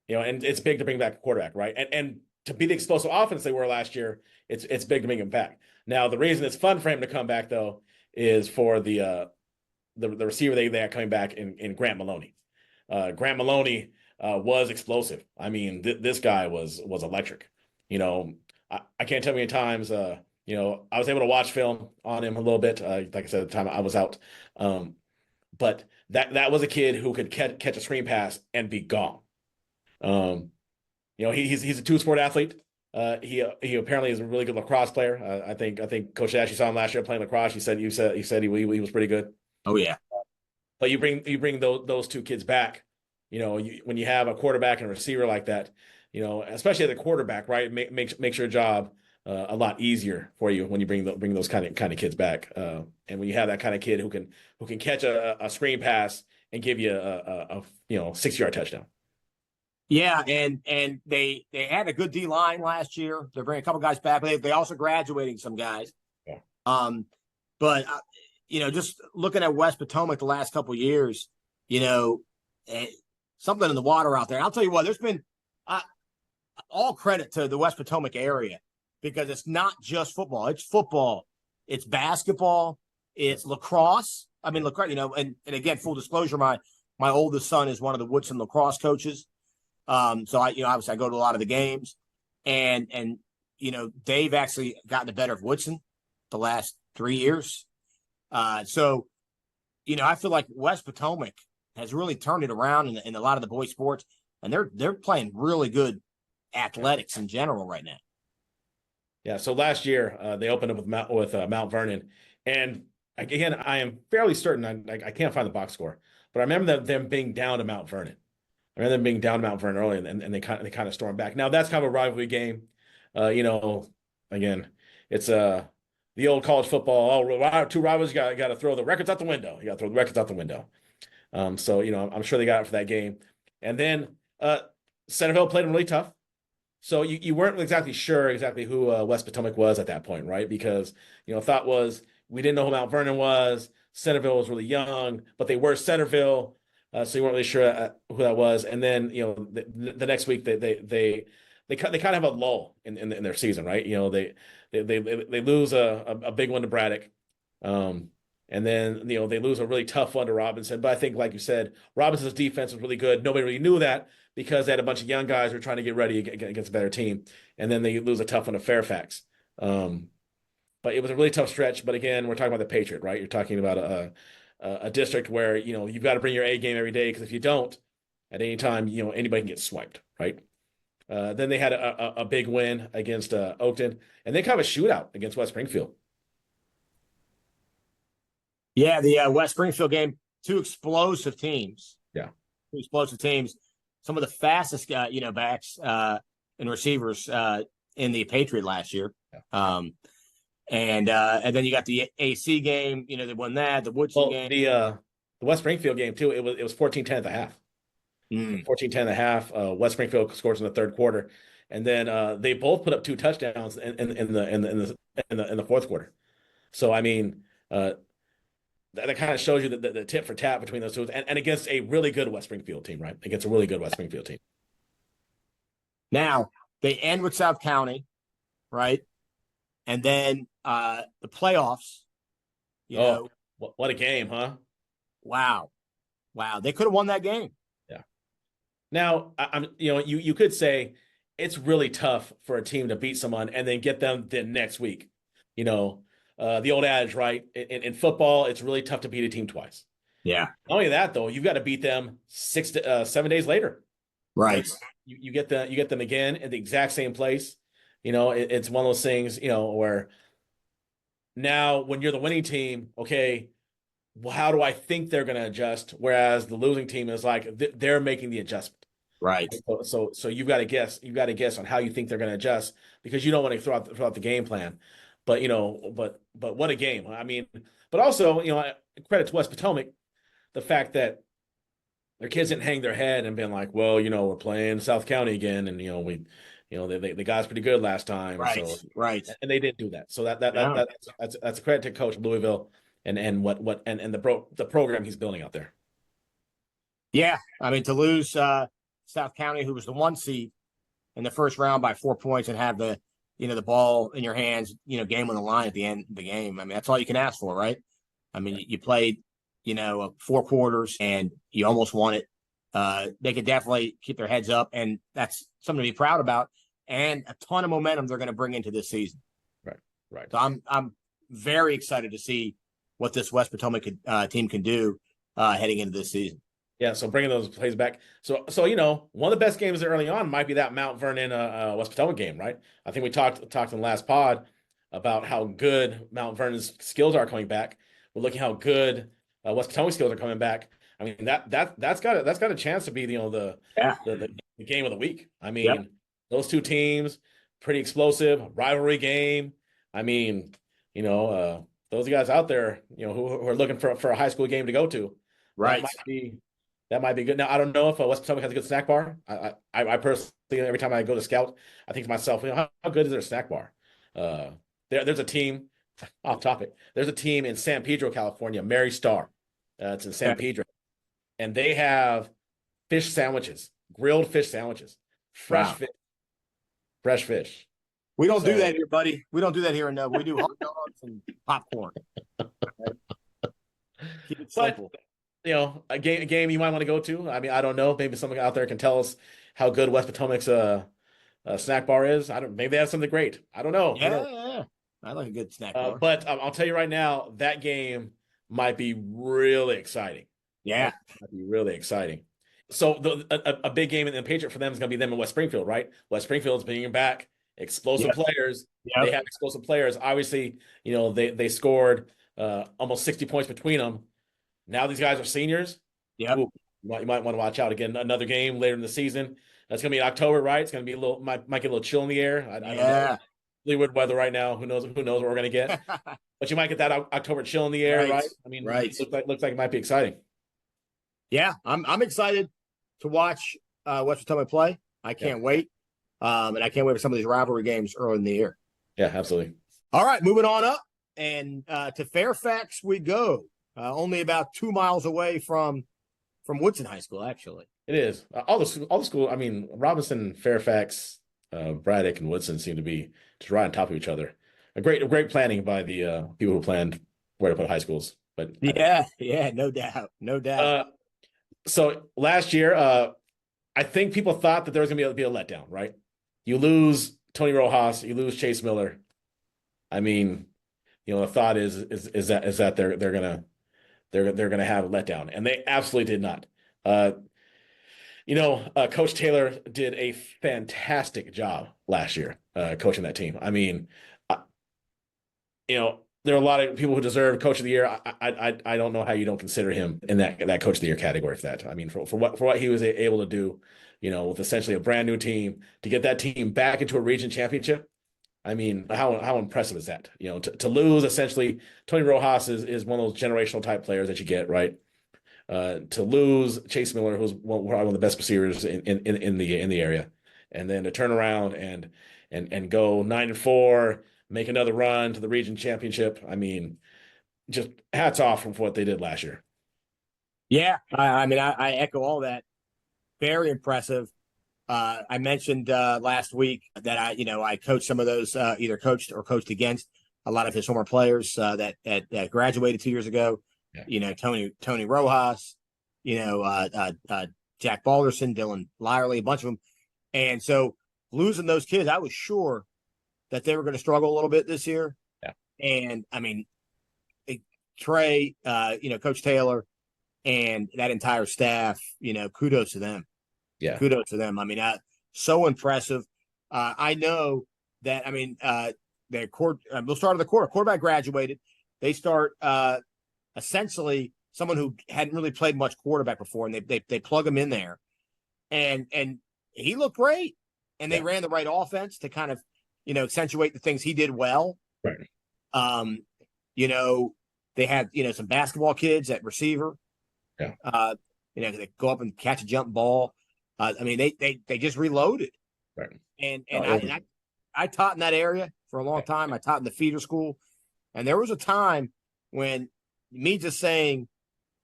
it's big to bring back a quarterback, right? And to be the explosive offense they were last year, it's big to bring him back. Now, the reason it's fun for him to come back though is for the receiver they got coming back in Grant Maloney. Grant Maloney was explosive. I mean, this guy was electric. I can't tell how many times. I was able to watch film on him a little bit. Like I said, at the time I was out. But that was a kid who could catch a screen pass and be gone. He's a two-sport athlete. He apparently is a really good lacrosse player. I think Coach Ashley saw him last year playing lacrosse. He said he was pretty good. Oh yeah. But you bring those two kids back. When you have a quarterback and a receiver like that, especially at the quarterback, right, makes your job a lot easier for you when you bring those kind of kids back. And when you have that kind of kid who can catch a screen pass and give you a 6-yard touchdown. Yeah, and they had a good D line last year. They're bringing a couple guys back, but they also graduating some guys. Yeah. But just looking at West Potomac the last couple of years, something in the water out there. I'll tell you what, there's been all credit to the West Potomac area because it's not just football. It's football, it's basketball, it's lacrosse. I mean, lacrosse. And again, full disclosure, my oldest son is one of the Woodson lacrosse coaches. So obviously I go to a lot of the games, and they've actually gotten the better of Woodson the last 3 years. So I feel like West Potomac has really turned it around in a lot of the boys sports, and they're playing really good athletics in general right now. Yeah. So last year they opened up with Mount Vernon, and again I am fairly certain I can't find the box score, but I remember them being down to Mount Vernon. I remember them being down to Mount Vernon early, and they kind of stormed back. Now that's kind of a rivalry game. Again, it's the old college football. Oh, two rivals, you got to throw the records out the window. You got to throw the records out the window. So I'm sure they got it for that game. And then Centerville played them really tough. So you weren't exactly sure who West Potomac was at that point, right? Because thought was we didn't know who Mount Vernon was. Centerville was really young, but they were Centerville. So you weren't really sure who that was. And then the next week they kind of have a lull in their season, right? They lose a big one to Braddock, and then they lose a really tough one to Robinson. But I think, like you said, Robinson's defense was really good. Nobody really knew that because they had a bunch of young guys who were trying to get ready against a better team. And then they lose a tough one to Fairfax. But it was a really tough stretch. But again, we're talking about the Patriot, right? You're talking about a district where you've got to bring your A game every day, because if you don't, at any time anybody can get swiped, right? Then they had a big win against Oakton, and then kind of a shootout against West Springfield. Yeah, the West Springfield game, two explosive teams. Yeah, two explosive teams. Some of the fastest backs and receivers in the Patriot last year. Yeah. And then you got the AC game. They won that. The Woodson game. The West Springfield game too. It was 14-10 at the half. 14-10 at the half. West Springfield scores in the third quarter, and then they both put up 2 touchdowns in the fourth quarter. So I mean, that kind of shows you the tit for tat between those two, and against a really good West Springfield team, right? Against a really good West Springfield team. Now they end with South County, right? And then the playoffs. You know, what a game, huh? Wow, they could have won that game. Yeah. Now I'm you could say it's really tough for a team to beat someone and then get them the next week. The old adage, right? In football, it's really tough to beat a team twice. Yeah. Not only that, though, you've got to beat them 7 days later. Right. You get them again at the exact same place. It's one of those things, where now when you're the winning team, okay, well, how do I think they're going to adjust? Whereas the losing team is like they're making the adjustment. Right. So you've got to guess. You've got to guess on how you think they're going to adjust because you don't want to throw out the game plan. But but what a game! I mean, but also credit to West Potomac, the fact that their kids didn't hang their head and been like, well, we're playing South County again, and they got us pretty good last time, right? So, right, and they didn't do that. So that's a credit to Coach Louisville and the program he's building out there. Yeah, I mean to lose South County, who was the 1 seed in the first round by 4 points, and have the ball in your hands, game on the line at the end of the game. I mean, that's all you can ask for, right? I mean, you played, 4 quarters and you almost won it. They could definitely keep their heads up, and that's something to be proud about, and a ton of momentum they're going to bring into this season. Right. So I'm very excited to see what this West Potomac team can do heading into this season. Yeah, so bringing those plays back. So one of the best games early on might be that Mount Vernon West Potomac game, right? I think we talked in the last pod about how good Mount Vernon's skills are coming back. We're looking how good West Potomac skills are coming back. I mean that's got a chance to be the game of the week. I mean those two teams, pretty explosive rivalry game. I mean those guys out there who are looking for a high school game to go to, right? That might be good. Now, I don't know if West Potomac has a good snack bar. I personally, every time I go to Scout, I think to myself, how good is their snack bar? There's a team, off topic, there's a team in San Pedro, California, Mary Star. It's in San Pedro. And they have fish sandwiches, grilled fish sandwiches, fresh fish. We don't do that here, buddy. We don't do that here. No, we do hot dogs and popcorn. Keep it simple. A game you might want to go to. I mean, I don't know. Maybe someone out there can tell us how good West Potomac's snack bar is. Maybe they have something great. I don't know. Yeah. I like a good snack bar. But I'll tell you right now, that game might be really exciting. Yeah, might be really exciting. So a big game in the Patriot for them is going to be them in West Springfield, right? West Springfield's bringing back explosive players. Yep. They have explosive players. Obviously, they scored almost 60 points between them. Now these guys are seniors. Yeah, you might want to watch out again. Another game later in the season. That's going to be in October, right? It's going to be might get a little chill in the air. I don't know. Leeward weather right now. Who knows what we're going to get? But you might get that October chill in the air, right? I mean, looks like it might be exciting. Yeah, I'm excited to watch West Potomac play. I can't wait, and I can't wait for some of these rivalry games early in the year. Yeah, absolutely. All right, moving on up and to Fairfax we go. Only about 2 miles away from Woodson High School, actually. It is. All the school. I mean, Robinson, Fairfax, Braddock, and Woodson seem to be just right on top of each other. A great planning by the people who planned where to put high schools. But yeah, no doubt. So last year, I think people thought that there was going to be a letdown, right? You lose Tony Rojas, you lose Chase Miller. I mean, the thought is that they're gonna have a letdown, and they absolutely did not. Coach Taylor did a fantastic job last year coaching that team. I mean, there are a lot of people who deserve Coach of the Year. I don't know how you don't consider him in that Coach of the Year category for that. I mean, for what he was able to do, with essentially a brand new team to get that team back into a region championship. I mean, how impressive is that? To lose essentially, Tony Rojas is one of those generational type players that you get, right? To lose Chase Miller, who's probably one of the best receivers in the area, and then to turn around and go 9-4, make another run to the region championship. I mean, just hats off for what they did last year. Yeah, I mean, I echo all that. Very impressive. I mentioned last week that I coached some of those, either coached or coached against a lot of his former players that graduated 2 years ago. Yeah. Tony Rojas, Jack Balderson, Dylan Lyerly, a bunch of them. And so losing those kids, I was sure that they were going to struggle a little bit this year. Yeah. And I mean, Trey, Coach Taylor, and that entire staff, kudos to them. Yeah. Kudos to them. I mean, so impressive. I know that, I mean, we'll start at the quarterback graduated. They start essentially someone who hadn't really played much quarterback before, and they plug him in there. And he looked great. And they ran the right offense to kind of, accentuate the things he did well. Right. They had, some basketball kids at receiver. Yeah. They go up and catch a jump ball. I mean, they just reloaded. Right. And I taught in that area for a long time. I taught in the feeder school. And there was a time when me just saying,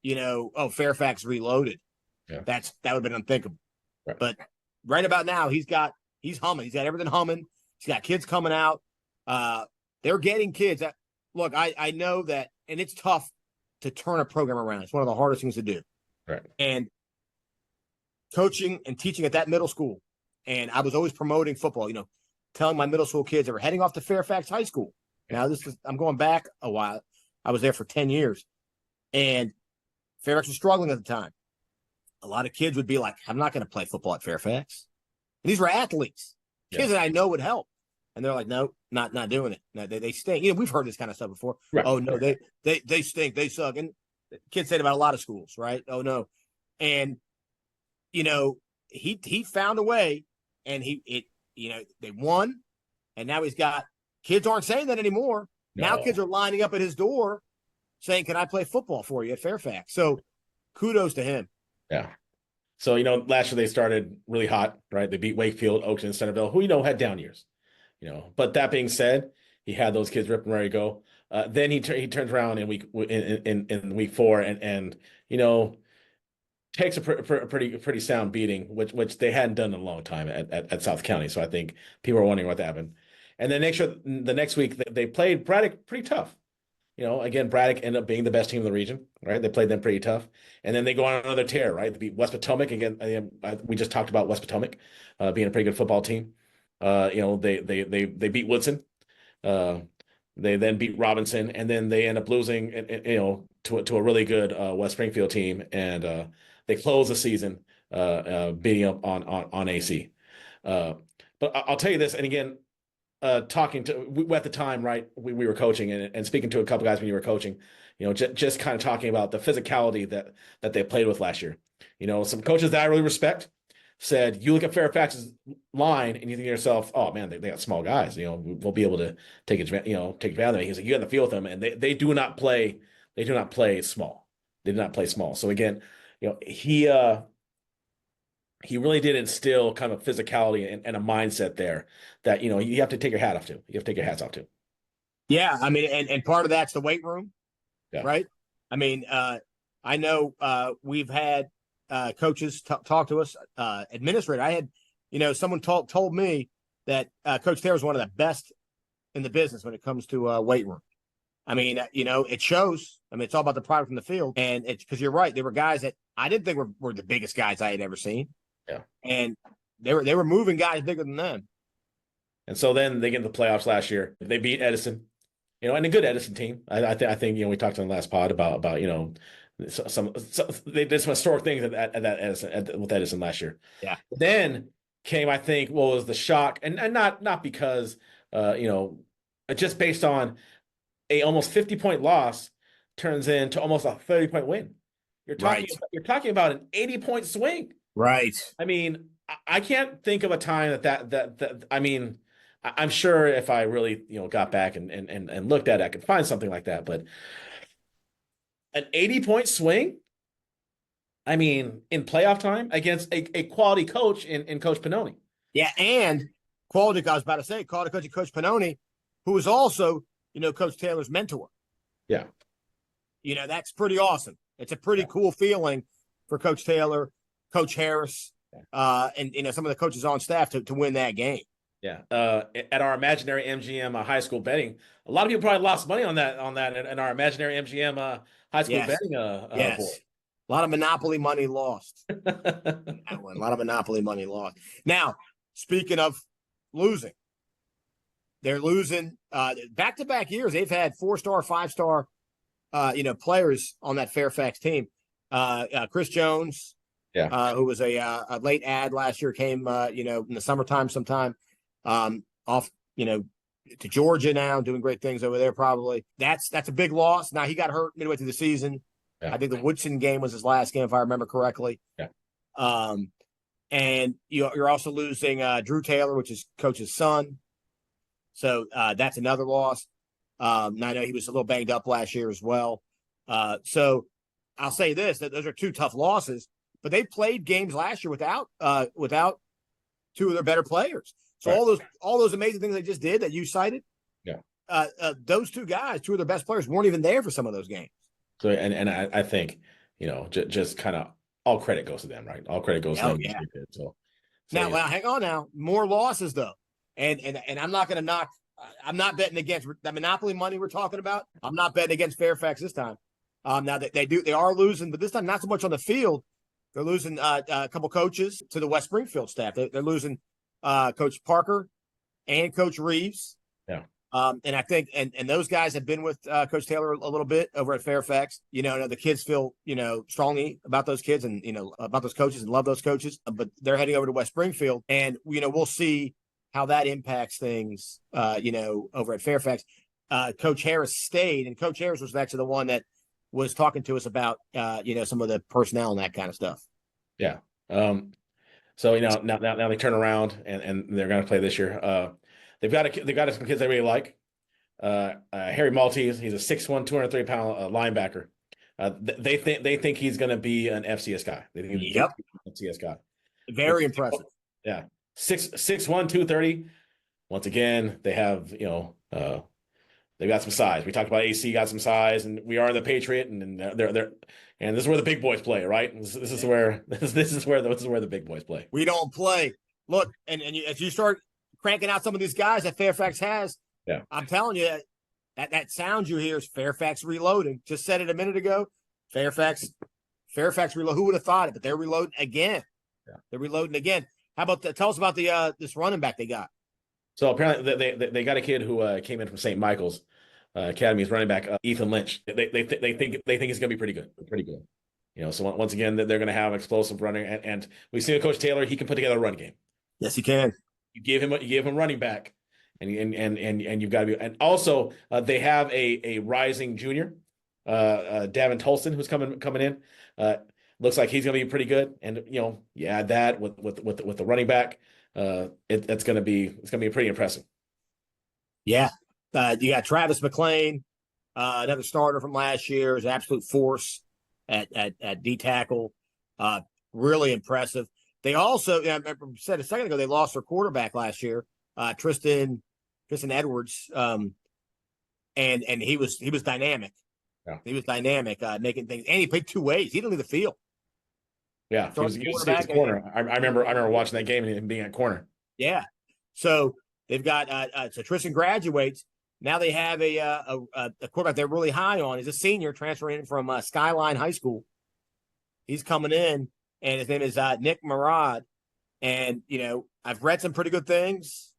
Fairfax reloaded. Yeah. That would have been unthinkable. Right. But right about now, he's humming. He's got everything humming. He's got kids coming out. They're getting kids. Look, I know that, and it's tough to turn a program around. It's one of the hardest things to do. Right. And coaching and teaching at that middle school, and I was always promoting football, telling my middle school kids that were heading off to Fairfax High School. Now, I'm going back a while. I was there for 10 years. And Fairfax was struggling at the time. A lot of kids would be like, I'm not going to play football at Fairfax. And these were athletes, kids that I know would help. And they're like, no, not doing it. No, they stink. We've heard this kind of stuff before. Right. Oh, no, they stink. They suck. And kids say it about a lot of schools, right? Oh, no. And, he found a way, and they won. And now he's got kids aren't saying that anymore. No. Now kids are lining up at his door saying, can I play football for you at Fairfax? So kudos to him. Yeah. So, last year they started really hot, right? They beat Wakefield, Oakton, Centerville, who, had down years, But that being said, he had those kids ripping ready to go. Then he turns around in week 4 and takes a pretty sound beating, which they hadn't done in a long time at South County. So I think people are wondering what happened. And then the next week they played Braddock pretty tough. Again, Braddock ended up being the best team in the region, right? They played them pretty tough. And then they go on another tear, right? They beat West Potomac again. We just talked about West Potomac being a pretty good football team. They beat Woodson. They then beat Robinson, and then they end up losing, to a really good West Springfield team, and they close the season beating up on AC. But I'll tell you this, and again, talking to at the time, right? We were coaching and speaking to a couple guys when you were coaching, just kind of talking about the physicality that they played with last year. Some coaches that I really respect said, you look at Fairfax's line and you think to yourself, oh man, they got small guys, we'll be able to take advantage of it. He's like, you get in the field with them, and they do not play small. They do not play small. So again, he really did instill kind of physicality and a mindset there that, you have to take your hat off to. You have to take your hats off to. Yeah. I mean, and part of that's the weight room, right? I mean, I know we've had coaches talk to us, administrator. I had, someone told me that Coach Taylor is one of the best in the business when it comes to weight room. I mean, it shows. I mean, it's all about the product in the field, and it's because you're right. There were guys that I didn't think were the biggest guys I had ever seen. Yeah, and they were moving guys bigger than them. And so then they get in the playoffs last year. They beat Edison, and a good Edison team. I think we talked on the last pod about some they did some historic things with Edison last year. Yeah. Then came, I think, what was the shock, and not because just based on a almost 50-point loss turns into almost a 30-point win. You're talking about an 80-point swing. Right. I mean, I can't think of a time that I mean, I'm sure if I really got back and looked at it, I could find something like that, but an 80-point swing, I mean, in playoff time against a quality coach in Coach Pannoni. Yeah, and quality. I was about to say quality coach, Coach Pannoni, who is also Coach Taylor's mentor. Yeah, that's pretty awesome. It's a pretty cool feeling for Coach Taylor, Coach Harris, and some of the coaches on staff to win that game. Yeah. At our imaginary MGM high school betting, a lot of people probably lost money on that in our imaginary MGM high school betting yes. board. A lot of Monopoly money lost. A lot of Monopoly money lost. Now, speaking of losing, they're losing back-to-back years. They've had 4-star, 5-star, players on that Fairfax team. Chris Jones, who was a late ad last year, came in the summertime sometime. Off to Georgia now, doing great things over there. Probably that's a big loss. Now he got hurt midway through the season. I think the Woodson game was his last game, if I remember correctly. And you're also losing Drew Taylor, which is Coach's son. So that's another loss. Now I know he was a little banged up last year as well. So I'll say this: that those are two tough losses, but they played games last year without two of their better players. So all those amazing things they just did that you cited, those two guys, two of their best players, weren't even there for some of those games. So and I think just kind of all credit goes to them, right? All credit goes to them. Yeah. So now, hang on now, more losses though, and I'm not going to knock. I'm not betting against the Monopoly money we're talking about. I'm not betting against Fairfax this time. Now they are losing, but this time not so much on the field. They're losing a couple coaches to the West Springfield staff. They're losing Coach Parker and Coach Reeves. Yeah. And I think and those guys have been with Coach Taylor a little bit over at Fairfax. The kids feel strongly about those kids and about those coaches and love those coaches. But they're heading over to West Springfield, and we'll see how that impacts things. Over at Fairfax, Coach Harris stayed, and Coach Harris was actually the one that was talking to us about some of the personnel and that kind of stuff. Yeah. So now they turn around and they're going to play this year. They've got some kids they really like. Harry Maltese, he's a 6'1", 203-pound linebacker. They think he's going to be an FCS guy. They think he's an FCS guy. Very impressive. Yeah, 6'1", 230. Once again, they have they've got some size. We talked about AC got some size, and we are the Patriot, and they're and this is where the big boys play, right? This is where the big boys play. We don't play. Look, and as you start cranking out some of these guys that Fairfax has, I'm telling you that sound you hear is Fairfax reloading. Just said it a minute ago. Fairfax reload. Who would have thought it? But they're reloading again. Yeah. They're reloading again. How about tell us about the this running back they got? So apparently they got a kid who came in from St. Michael's Academy's running back, Ethan Lynch. They think he's going to be pretty good. So once again, they're going to have explosive running, and we've seen with Coach Taylor, he can put together a run game. Yes, he can. You give him running back, and you've got to be. And also, they have a rising junior, Davin Tolson, who's coming in. Looks like he's going to be pretty good, and you add that with the running back, it's going to be pretty impressive. Yeah. You got Travis McClain, another starter from last year, is absolute force at D tackle. Really impressive. They also, I said a second ago, they lost their quarterback last year, Tristan Edwards, and he was dynamic. Yeah. He was dynamic, making things, and he played two ways. He didn't leave the field. Yeah, he was corner. I remember watching that game and him being at corner. Yeah, so they've got so Tristan graduates. Now they have a quarterback they're really high on. He's a senior transferring in from Skyline High School. He's coming in, and his name is Nick Murad. And, I've read some pretty good things.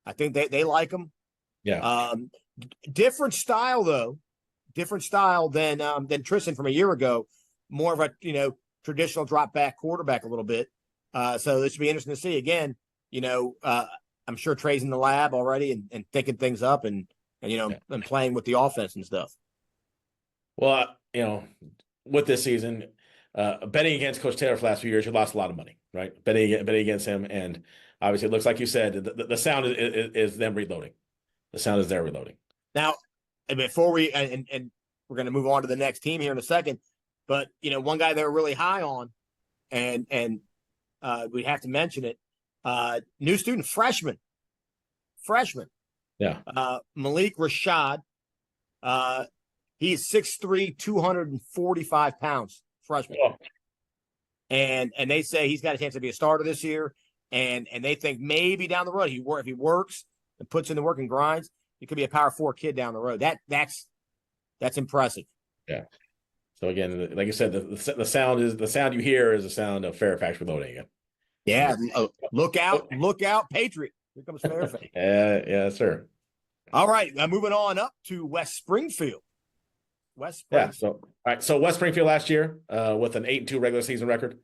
I think they like him. Yeah. Different style, though. Different style than Tristan from a year ago. More of a, traditional drop back quarterback a little bit. So this should be interesting to see. Again, I'm sure Trey's in the lab already and thinking things up and playing with the offense and stuff. Well, with this season, betting against Coach Taylor for the last few years, you lost a lot of money, right? Betting against him, and obviously it looks like you said the sound is them reloading. The sound is there reloading. Now, before we and we're going to move on to the next team here in a second, but one guy they were really high on, and we have to mention it. New student, freshman. Yeah. Malik Rashad. He's 6'3", 245 pounds, freshman. Oh. And they say he's got a chance to be a starter this year. And they think maybe down the road, if he works and puts in the work and grinds, he could be a Power 4 kid down the road. That's impressive. Yeah. So again, like I said, the sound you hear is the sound of Fairfax reloading again. Yeah. Look out, Patriot. Here comes Fairfax. Yeah, sir. All right, moving on up to West Springfield. Yeah. So all right. So West Springfield last year, with an 8-2 regular season record,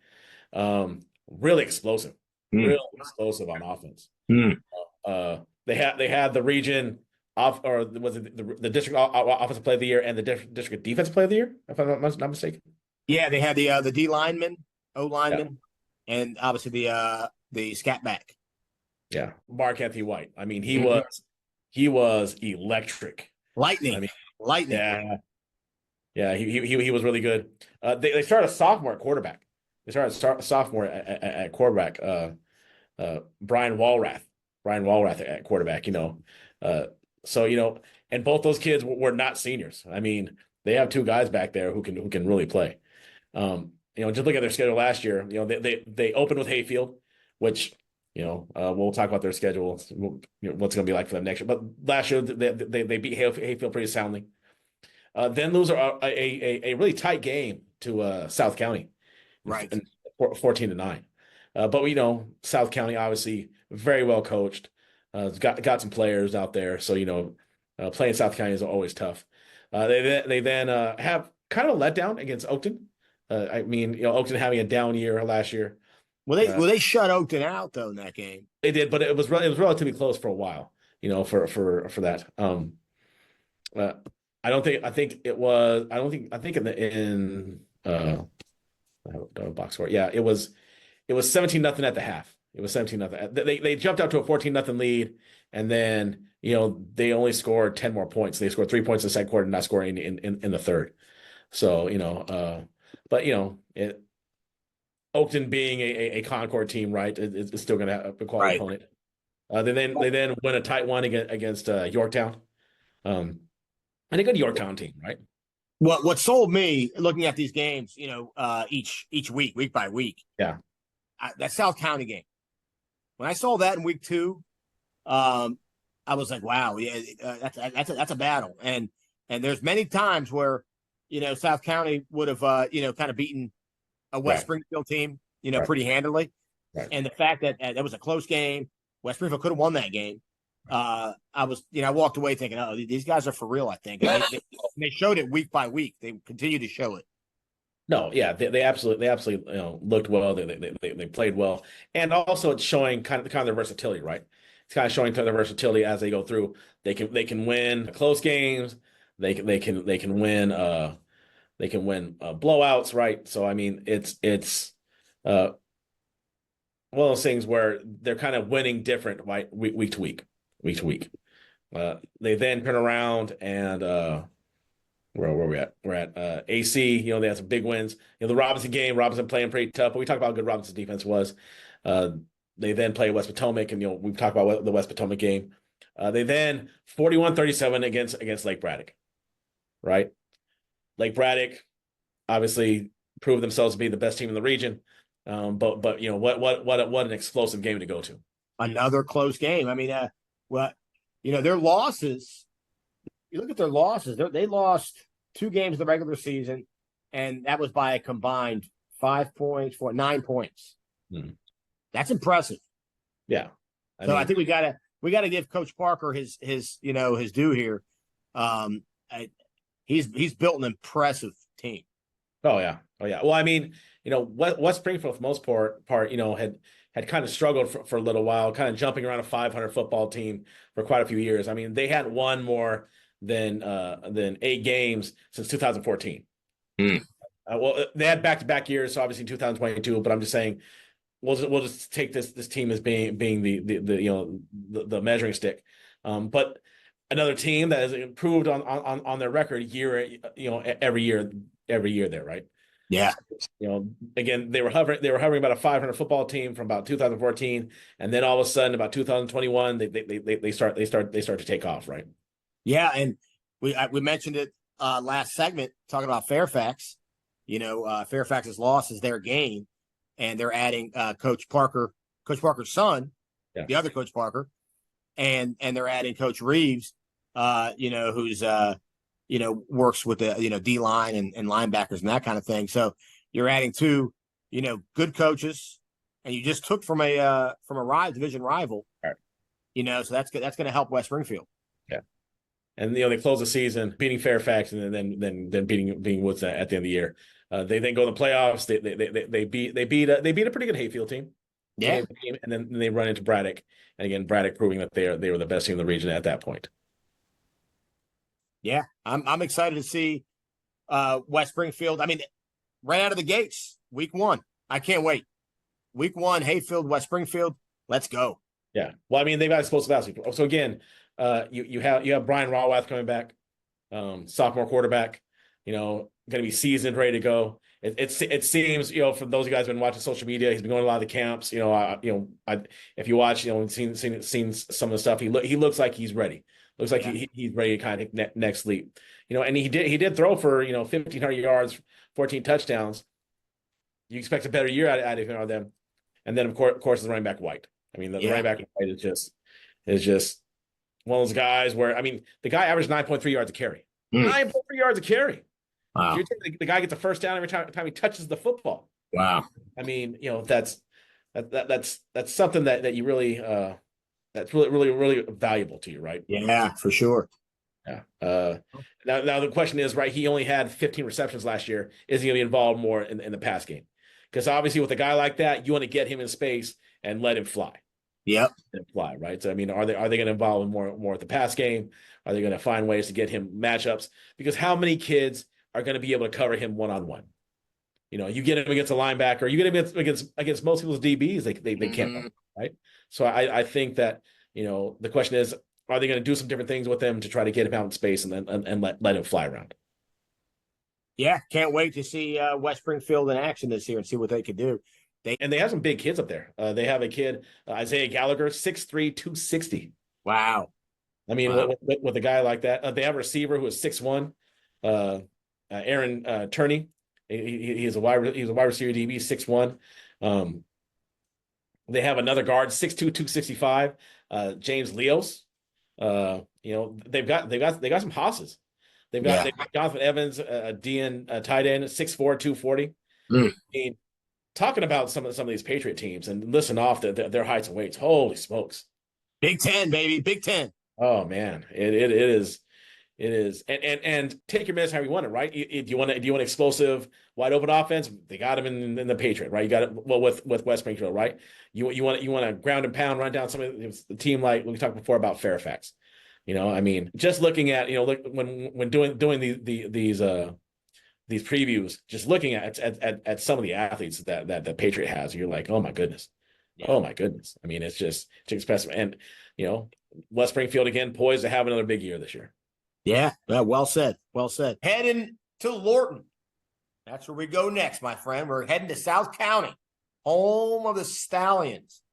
really explosive, really explosive on offense. They had the region off, or was it the district offensive player of the year and the district defensive player of the year, if I'm not mistaken. Yeah, they had the D lineman, O lineman, and obviously the scat back. Yeah, Mark Anthony White. I mean, he was electric. Lightning. I mean, lightning. Yeah, he was really good. They started a sophomore at quarterback. They started a sophomore at quarterback. Brian Walrath at quarterback. So and both those kids were not seniors. I mean, they have two guys back there who can really play. Just look at their schedule last year. They opened with Hayfield, which we'll talk about their schedule, what's going to be like for them next year. But last year they beat Hayfield pretty soundly. Then lose a really tight game to South County, right? 14-9. But we know South County obviously very well coached. Got some players out there, so playing South County is always tough. They then have kind of a letdown against Oakton. Oakton having a down year last year. Well, they shut Oakton out though in that game. They did, but it was relatively close for a while. For that. I think in box score. Yeah, it was 17-0 at the half. It was 17-0. They jumped out to a 14-0 lead, and then they only scored 10 more points. They scored 3 points in the second quarter, not scoring in the third. So but Oakton being a Concord team, right, is still going to have a quality opponent. They then win a tight one against Yorktown. And a good Yorktown team, right? What sold me looking at these games, each week by week. Yeah, that South County game. When I saw that in week 2, I was like, wow, yeah, that's a battle. And there's many times where South County would have kind of beaten a West Springfield team, pretty handily. Right. And the fact that that was a close game, West Springfield could have won that game. I walked away thinking, oh, these guys are for real, I think. And they showed it week by week. They continue to show it. No, yeah, they absolutely looked well. They played well, and also it's showing kind of their versatility, right? It's kind of showing their versatility as they go through. They can win close games. They can win blowouts, right? So I mean, it's one of those things where they're kind of winning different, right, week to week. They then turn around and where are we at? We're at AC. They had some big wins. The Robinson game, Robinson playing pretty tough, but we talked about how good Robinson's defense was. They then play West Potomac, and we've talked about the West Potomac game. They then 41-37 against Lake Braddock, right? Lake Braddock obviously proved themselves to be the best team in the region. But what an explosive game to go to. Another close game. I mean, their losses. You look at their losses. They lost 2 games in the regular season, and that was by a combined 9 points. That's impressive. Yeah. I think we gotta give Coach Parker his due here. He's built an impressive team. Oh yeah. Well, I mean, West Springfield for the most part, had kind of struggled for a little while, kind of jumping around a 500 football team for quite a few years. I mean, they hadn't won more than 8 games since 2014. Well, they had back-to-back years, so obviously 2022. But I'm just saying, we'll just take this team as being the measuring stick. But another team that has improved on their record every year there, right? Yeah. Again, they were hovering about a 500 football team from about 2014, and then all of a sudden, about 2021, they start to take off, right? Yeah, and we mentioned it last segment talking about Fairfax. Fairfax's loss is their gain, and they're adding Coach Parker's son, the other Coach Parker, and they're adding Coach Reeves, who's works with the D line and linebackers and that kind of thing. So you're adding two, good coaches, and you just took from a division rival, right. So that's good. That's going to help West Springfield. Yeah, and they close the season beating Fairfax and then beating Woodson at the end of the year. They then go to the playoffs. They beat a pretty good Hayfield team. Yeah, and then they run into Braddock, and again Braddock proving that they were the best team in the region at that point. Yeah, I'm excited to see West Springfield. I mean, right out of the gates, week 1. I can't wait. Week 1, Hayfield, West Springfield. Let's go. Yeah. Well, I mean, they've got explosive athletes. So again, you have Brian Rawath coming back, sophomore quarterback. Going to be seasoned, ready to go. It seems, for those of you guys who've been watching social media, he's been going to a lot of the camps. If you watch, seen some of the stuff, he looks like he's ready. Looks like he's ready to kind of take next leap. And he did throw for 1,500 yards, 14 touchdowns. You expect a better year out of them, and then of course the running back White. I mean, the running back White is just one of those guys where, I mean, the guy averaged 9.3 yards a carry. 9.3 yards a carry. Wow. You're telling the guy gets a first down every time he touches the football. Wow. I mean, that's something that you really that's really valuable to you, right? Yeah, for sure. Yeah. Now the question is, right? He only had 15 receptions last year. Is he going to be involved more in the pass game? Because obviously, with a guy like that, you want to get him in space and let him fly. Yep. And fly, right? So I mean, are they going to involve him more at the pass game? Are they going to find ways to get him matchups? Because how many kids are going to be able to cover him one-on-one? You get him against a linebacker, you get him against most people's DBs, they can't, right? So I think that the question is, are they going to do some different things with him to try to get him out in space and let him fly around? Yeah, can't wait to see West Springfield in action this year and see what they could do. They have some big kids up there. They have a kid, Isaiah Gallagher, 6'3", 260. Wow. I mean, wow. With a guy like that, they have a receiver who is 6'1", Aaron Turney. He's a wide receiver DB, 6'1". They have another guard, 6'2", 265, James Leos. They've got some hosses. They've got Jonathan Evans, DN tight end, 6'4", 240. I mean, talking about some of these Patriot teams and listen off their heights and weights. Holy smokes! Big Ten, baby, Big Ten. Oh man, it is. It is, and take your minutes how you want it, right? Do you want explosive, wide open offense? They got him in the Patriot, right? You got it with West Springfield, right? You want to ground and pound, run down some of the team like we talked before about Fairfax. I mean, just looking at when doing these previews, just looking at some of the athletes that the Patriot has, you're like, oh my goodness. I mean, it's expressive, and West Springfield again poised to have another big year this year. Yeah, well said. Well said. Heading to Lorton. That's where we go next, my friend. We're heading to South County, home of the Stallions.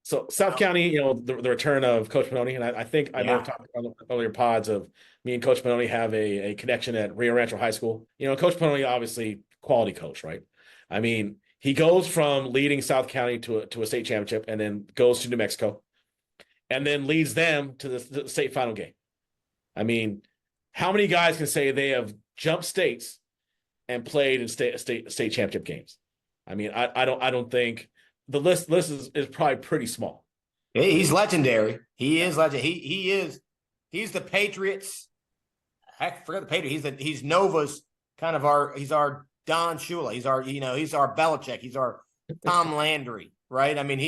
So South County, the return of Coach Pannoni, and I think I may have talked on earlier pods of me and Coach Pannoni have a connection at Rio Rancho High School. Coach Pannoni, obviously quality coach, right? I mean, he goes from leading South County to a state championship, and then goes to New Mexico, and then leads them to the state final game. I mean, how many guys can say they have jumped states and played in state championship games? I mean, I don't think the list is probably pretty small. He's legendary. He is legend. He's the Patriots. Heck, forget the Patriots. He's Nova's kind of he's our Don Shula. He's our Belichick. He's our Tom Landry, right? I mean,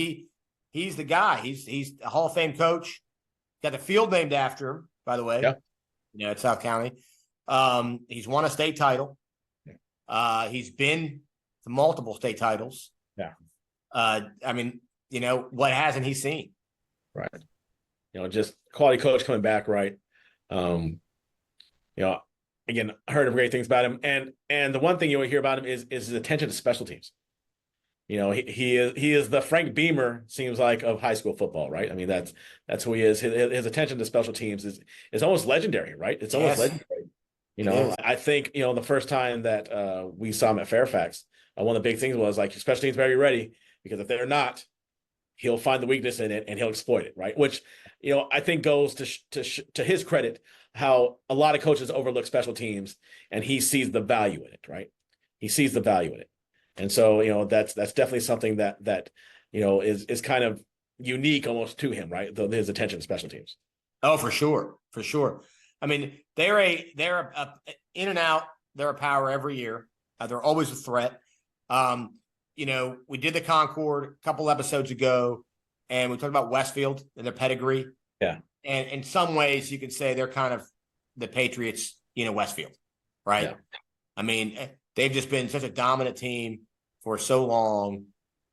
he's the guy. He's a Hall of Fame coach. Got the field named after him, by the way. Yeah. At South County. He's won a state title. He's been to multiple state titles. Yeah. I mean, what hasn't he seen? Right. Just quality coach coming back, right? again, I heard great things about him. And the one thing you'll hear about him is his attention to special teams. He is the Frank Beamer, seems like, of high school football, right? I mean, that's who he is. His attention to special teams is almost legendary, right? It's almost legendary. I think, the first time that we saw him at Fairfax, one of the big things was like, special teams better be ready, because if they're not, he'll find the weakness in it and he'll exploit it, right? Which, I think goes to his credit, how a lot of coaches overlook special teams, and he sees the value in it, right? He sees the value in it. And so, that's definitely something that is kind of unique almost to him, right? His attention to special teams. Oh, for sure. For sure. I mean, they're a in and out. They're a power every year. They're always a threat. We did the Concord a couple episodes ago, and we talked about Westfield and their pedigree. Yeah. And in some ways, you could say they're kind of the Patriots, Westfield, right? Yeah. I mean, they've just been such a dominant team for so long,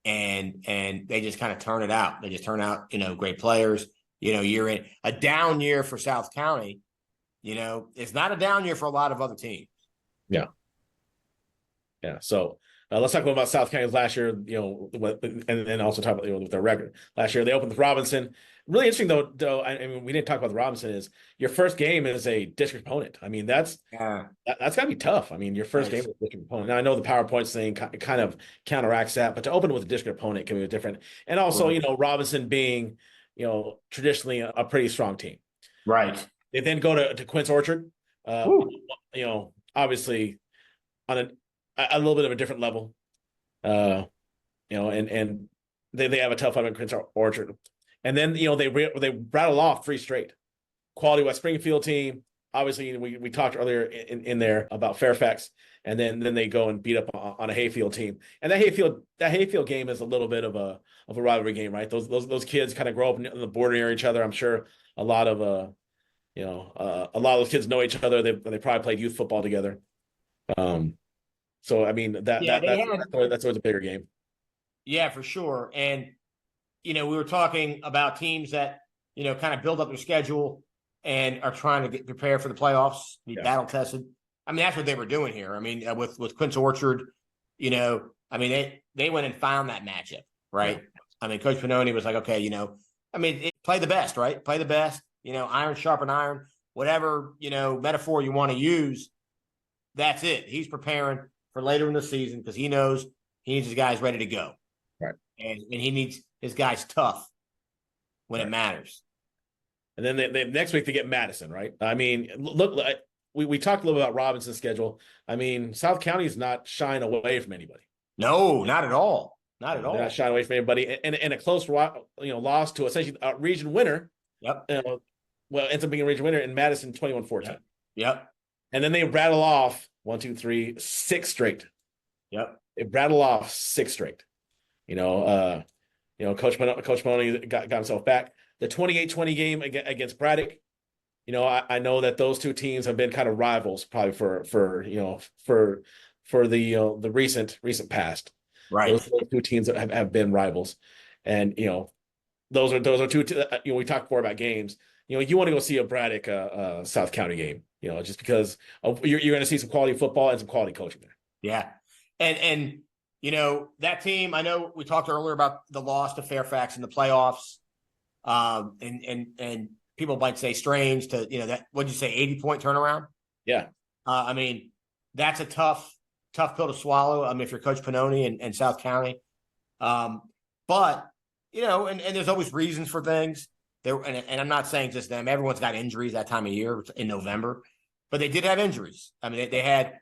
and they just kind of turn it out. They just turn out, great players. You're in a down year for South County. It's not a down year for a lot of other teams. Yeah. Yeah. So let's talk about South County's last year, and also talk about with their record. Last year, they opened with Robinson. Really interesting, though. I mean, we didn't talk about the Robinson. Is your first game is a district opponent. I mean, that's got to be tough. I mean, your first game is a district opponent. Now, I know the PowerPoint thing kind of counteracts that, but to open with a district opponent can be different. And also, Robinson being, traditionally a pretty strong team. Right. They then go to Quince Orchard. Obviously on a little bit of a different level. And they have a tough fight in Quince Orchard. And then, they rattle off 3 straight. Quality West Springfield team. Obviously, we talked earlier in there about Fairfax, and then they go and beat up on a Hayfield team. And that Hayfield game is a little bit of a rivalry game, right? Those kids kind of grow up on the border near each other. I'm sure a lot of a lot of those kids know each other. They probably played youth football together. So I mean that's always a bigger game. Yeah, for sure. And we were talking about teams that kind of build up their schedule and are trying to prepare for the playoffs, be battle tested. I mean, that's what they were doing here. I mean, with Quince Orchard, I mean they went and found that matchup, right? Yeah. I mean, Coach Pannoni was like, okay, play the best, right? Play the best. Iron sharpen iron, whatever metaphor you want to use. That's it. He's preparing for later in the season because he knows he needs his guys ready to go. Right. And he needs his guys tough when it matters. And then they next week they get Madison, right? I mean, look, we talked a little about Robinson's schedule. I mean, South County's not shying away from anybody. No, not at all. Not at all. They're not shying away from anybody. And a close loss to essentially a region winner. Yep. Ends up being a region winner in Madison 21-14. Yep. And then they rattle off 1, 2, 3, 6 straight. Yep. They rattle off 6 straight. Coach Pannoni got himself back. The 28-20 game against Braddock. I know that those two teams have been kind of rivals probably for the recent past. Right. Those two teams have been rivals, and those are two. We talked before about games. You want to go see a Braddock South County game. Just because you're going to see some quality football and some quality coaching there. Yeah, and that team. I know we talked earlier about the loss to Fairfax in the playoffs, and people might say strange to that. What'd you say? 80-point turnaround. Yeah. I mean, that's a tough pill to swallow. I mean, if you're Coach Pannoni and South County, but and there's always reasons for things. And I'm not saying just them. Everyone's got injuries that time of year in November, but they did have injuries. I mean, they had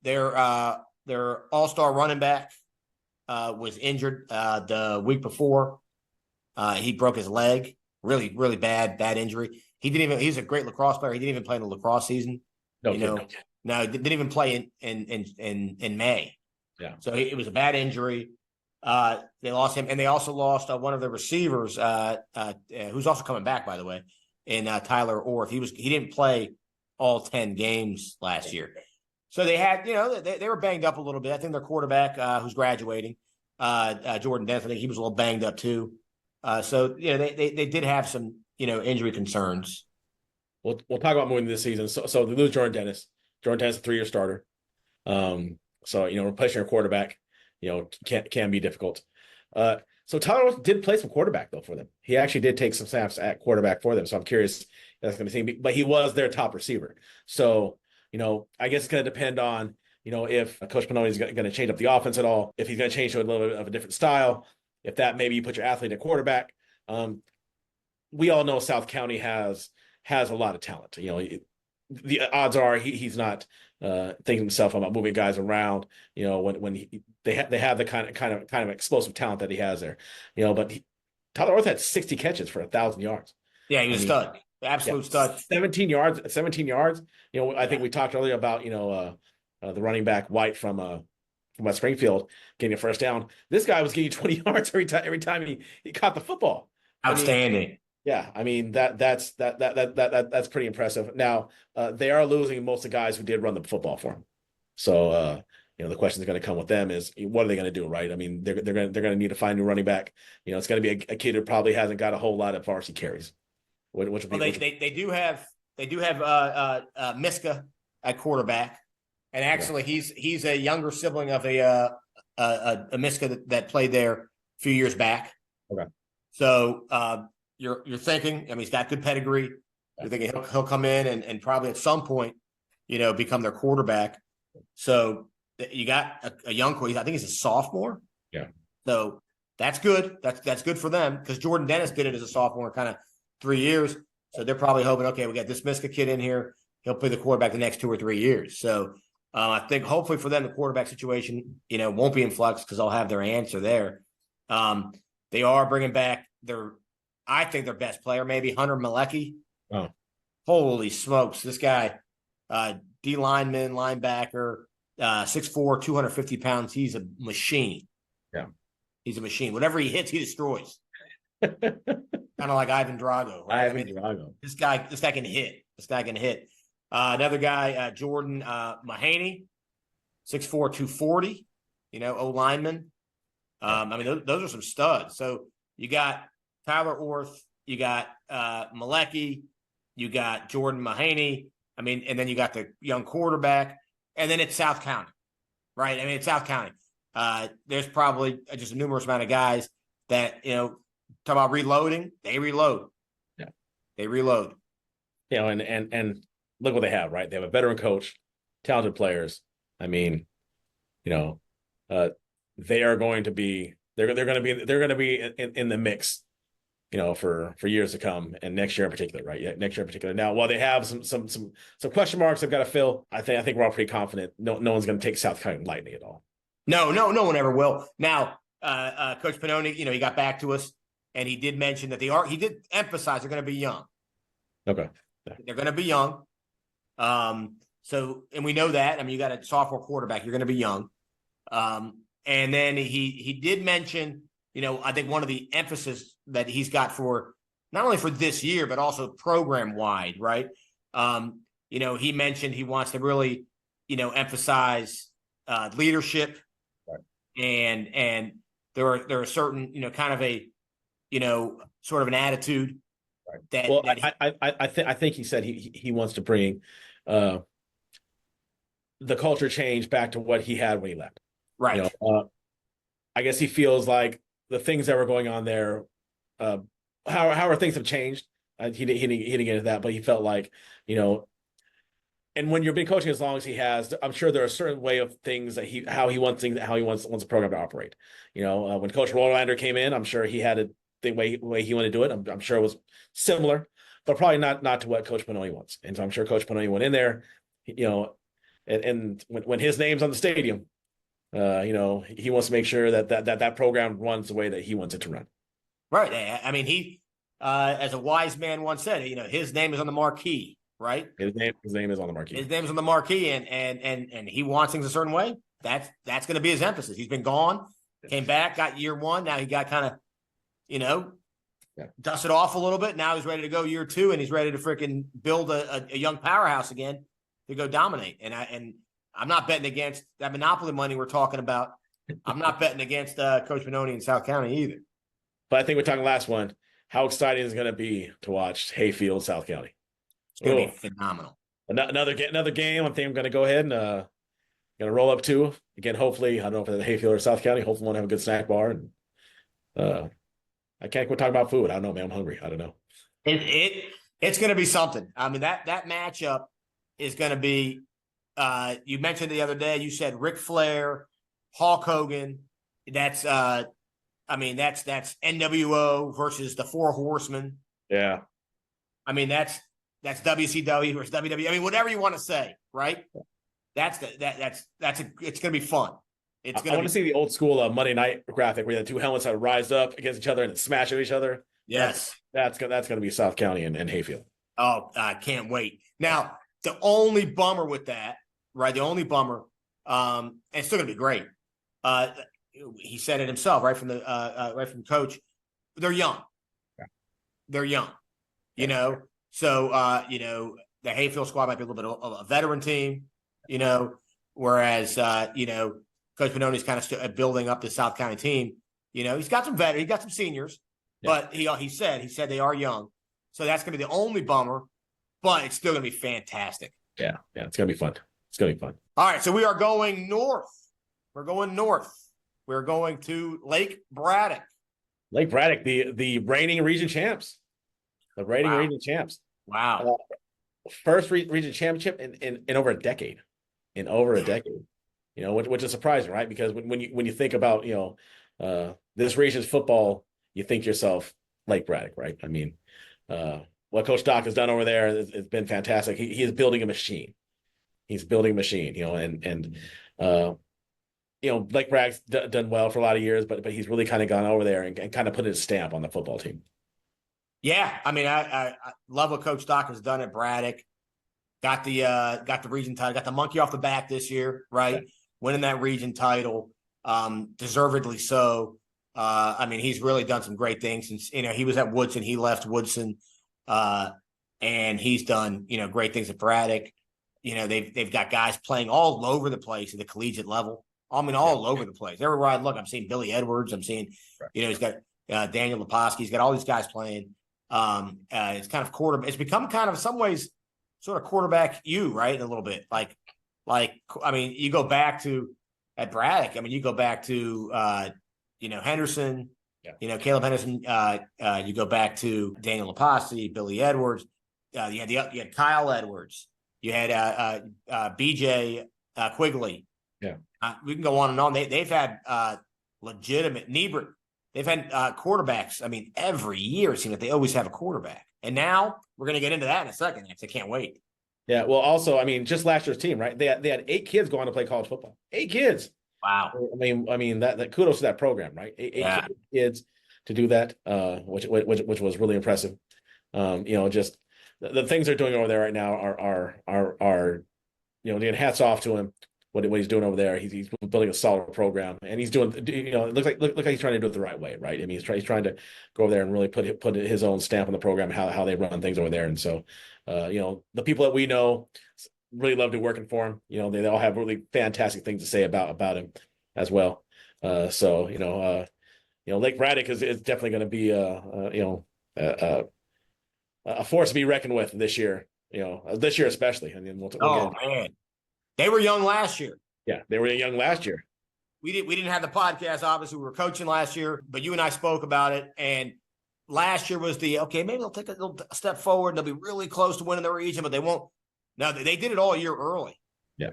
their all-star running back was injured the week before. He broke his leg. Really, really bad injury. He's a great lacrosse player. He didn't even play in the lacrosse season. No, he didn't even play in May. Yeah. So it was a bad injury. They lost him, and they also lost one of the receivers, who's also coming back, by the way, in Tyler Orth. He didn't play all 10 games last year, so they had they were banged up a little bit. I think their quarterback, who's graduating, Jordan Denton, I think he was a little banged up too. So they did have some injury concerns. We'll talk about more in this season. So they lose Jordan Dennis Jordan Tennis's a 3-year starter. So replacing your quarterback, can be difficult. So Tyler Orth did play some quarterback though for them. He actually did take some snaps at quarterback for them. So I'm curious if that's going to see, but he was their top receiver. So I guess it's going to depend on if Coach Pannoni is going to change up the offense at all, if he's going to change to a little bit of a different style, if that maybe you put your athlete at quarterback. We all know South County has a lot of talent. The odds are he's not thinking himself about moving guys around. When they have the kind of explosive talent that he has there. But Tyler Orth had 60 catches for 1,000 yards. Yeah, he was a stud, absolute stud. 17 yards. I think we talked earlier about the running back White from West Springfield getting a first down. This guy was getting 20 yards every time he caught the football. Outstanding. That's pretty impressive. Now they are losing most of the guys who did run the football for him. So the question is going to come with them is what are they going to do, right? I mean, they're going to need to find a new running back. It's going to be a kid who probably hasn't got a whole lot of varsity carries. They do have Miska at quarterback, and actually he's a younger sibling of a Miska that played there a few years back. Okay. So you're thinking, he's got good pedigree. You're thinking he'll come in and probably at some point, become their quarterback. So you got a young quarterback. I think he's a sophomore. Yeah. So that's good. That's good for them because Jordan Dennis did it as a sophomore, kind of 3 years. So they're probably hoping, okay, we got this Miska kid in here. He'll play the quarterback the next 2 or 3 years. So I think hopefully for them, the quarterback situation, won't be in flux because they'll have their answer there. They are bringing back I think their best player, maybe Hunter Malecki. Oh, holy smokes! This guy, D lineman, linebacker, 6'4", 250 pounds. He's a machine. Yeah, he's a machine. Whatever he hits, he destroys. Kind of like Ivan Drago. Right? Drago. This guy can hit. Another guy, Jordan Mahaney, 6'4", 240. O lineman. Those are some studs. So you got Tyler Orth, you got Malecki, you got Jordan Mahaney. And then you got the young quarterback, and then it's South County, right? It's South County. There's probably just a numerous amount of guys that talk about reloading. They reload. Yeah, they reload. And look what they have, right? They have a veteran coach, talented players. They are going to be they're going to be in the mix. For years to come, and next year in particular, right? Yeah, next year in particular. Now, while they have some question marks they've got to fill, I think we're all pretty confident. No one's going to take South County lightly at all. No one ever will. Now, Coach Pannoni, he got back to us, and he did mention that he did emphasize they're going to be young. Okay, yeah. They're going to be young. So, and we know that. You got a sophomore quarterback. You're going to be young. And then he did mention. I think one of the emphasis that he's got for not only for this year, but also program wide, right? He mentioned he wants to really, emphasize leadership, right. And there are certain, kind of a, sort of an attitude. Right. That, well, that I think he said he wants to bring the culture change back to what he had when he left. Right. I guess he feels like the things that were going on there, how things have changed. He didn't get into that, but he felt like, and when you've been coaching as long as he has, I'm sure there are certain way of things that how he wants the program to operate. When Coach Rolander came in, I'm sure he had the way he wanted to do it. I'm sure it was similar, but probably not to what Coach Pannoni wants. And so I'm sure Coach Pannoni went in there, and when his name's on the stadium, he wants to make sure that program runs the way that he wants it to run. Right. He, as a wise man once said, his name is on the marquee, right? His name is on the marquee. His name is on the marquee, and he wants things a certain way. That's going to be his emphasis. He's been gone, came back, got year one. Now he got kind of, dusted off a little bit. Now he's ready to go year two, and he's ready to freaking build a young powerhouse again to go dominate. And I'm not betting against that monopoly money we're talking about. I'm not betting against Coach Pannoni in South County either. But I think we're talking last one. How exciting is it going to be to watch Hayfield, South County? It's going to be phenomenal. Another game. I think I'm going to go ahead and going to roll up to again. Hopefully, I don't know if it's Hayfield or South County. Hopefully, we'll have a good snack bar. And I can't quit talking about food. I don't know, man. I'm hungry. I don't know. It's going to be something. I mean, that matchup is going to be. You mentioned the other day. You said Ric Flair, Hulk Hogan. That's that's NWO versus the Four Horsemen. Yeah. I mean, that's WCW versus WWE. I mean, whatever you want to say, right? It's going to be fun. I want to see the old school Monday night graphic where the two helmets that rise up against each other and smash at each other. Yes, that's going to be South County and Hayfield. Oh, I can't wait. Now, the only bummer with that, right? The only bummer, and it's still going to be great. He said it himself, right from the coach. They're young. Yeah. They're young. You know, so the Hayfield squad might be a little bit of a veteran team. You know, whereas Coach Benoni's kind of building up the South County team. You know, he's got some veterans, he got some seniors, but he said they are young. So that's going to be the only bummer, but it's still going to be fantastic. Yeah, it's going to be fun. It's going to be fun. All right, so we are going north. We're going north. We're going to Lake Braddock. Lake Braddock, the reigning region champs. The reigning region champs. Wow. First region championship in over a decade. In over a decade. You know, which is surprising, right? Because when you think about, this region's football, you think to yourself, Lake Braddock, right? I mean, what Coach Doc has done over there has been fantastic. He is building a machine. He's building a machine, Lake Braddock's done well for a lot of years, but he's really kind of gone over there and kind of put his stamp on the football team. Yeah, I mean, I love what Coach Doc has done at Braddock. Got the region title, got the monkey off the back this year, right? Yeah. Winning that region title, deservedly so. I mean, he's really done some great things since he was at Woodson. He left Woodson, and he's done great things at Braddock. They've got guys playing all over the place at the collegiate level. I mean, all over the place. Everywhere I look, I'm seeing Billy Edwards. I'm seeing, he's got Daniel Leposki. He's got all these guys playing. It's kind of It's become kind of in some ways sort of quarterback right? A little bit like I mean, you go back to at Braddock. I mean, you go back to Henderson. Yeah. Caleb Henderson. You go back to Daniel Leposki, Billy Edwards. You had Kyle Edwards. You had BJ Quigley. Yeah. We can go on and on. They've had legitimate Niebert. They've had quarterbacks. I mean, every year it seems like they always have a quarterback. And now we're going to get into that in a second. I can't wait. Yeah. Well, also, I mean, just last year's team, right? They had 8 kids going to play college football. 8 kids. Wow. I mean that kudos to that program, right? 8 kids to do that, which was really impressive. Just the things they're doing over there right now are hats off to him. What he's doing over there, he's building a solid program, and he's doing. It looks like he's trying to do it the right way, right? I mean, he's trying to go over there and really put his own stamp on the program, how they run things over there. And so, the people that we know really love to working for him. They all have really fantastic things to say about him as well. Lake Braddock is definitely going to be a force to be reckoned with this year. This year especially. I mean, man. They were young last year. Yeah, they were young last year. We didn't have the podcast, obviously. We were coaching last year, but you and I spoke about it. And last year was maybe they'll take a little step forward and they'll be really close to winning the region, but they won't. No, they did it all year early. Yeah.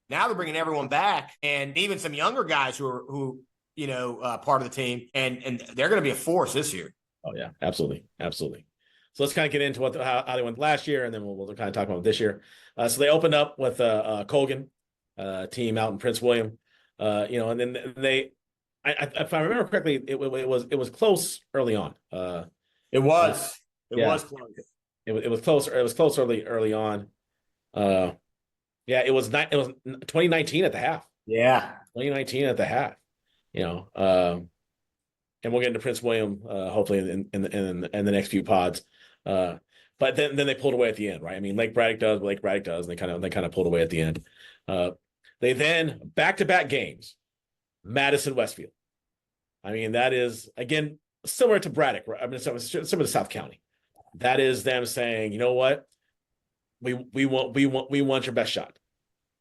Now they're bringing everyone back, and even some younger guys who part of the team, and they're going to be a force this year. Oh yeah, absolutely. So let's kind of get into how they went last year, and then we'll kind of talk about this year. So they opened up with Colgan team out in Prince William, and then if I remember correctly, it was close early on. It was close. It was close. It was close early on. It was 2019 at the half. Yeah, 2019 at the half. And we'll get into Prince William hopefully in the next few pods. But then they pulled away at the end, right? I mean, Lake Braddock does what Lake Braddock does, and they kind of pulled away at the end. They then back-to-back games, Madison, Westfield. I mean, that is again similar to Braddock. Right? I mean, similar to South County. That is them saying, you know what? we want your best shot.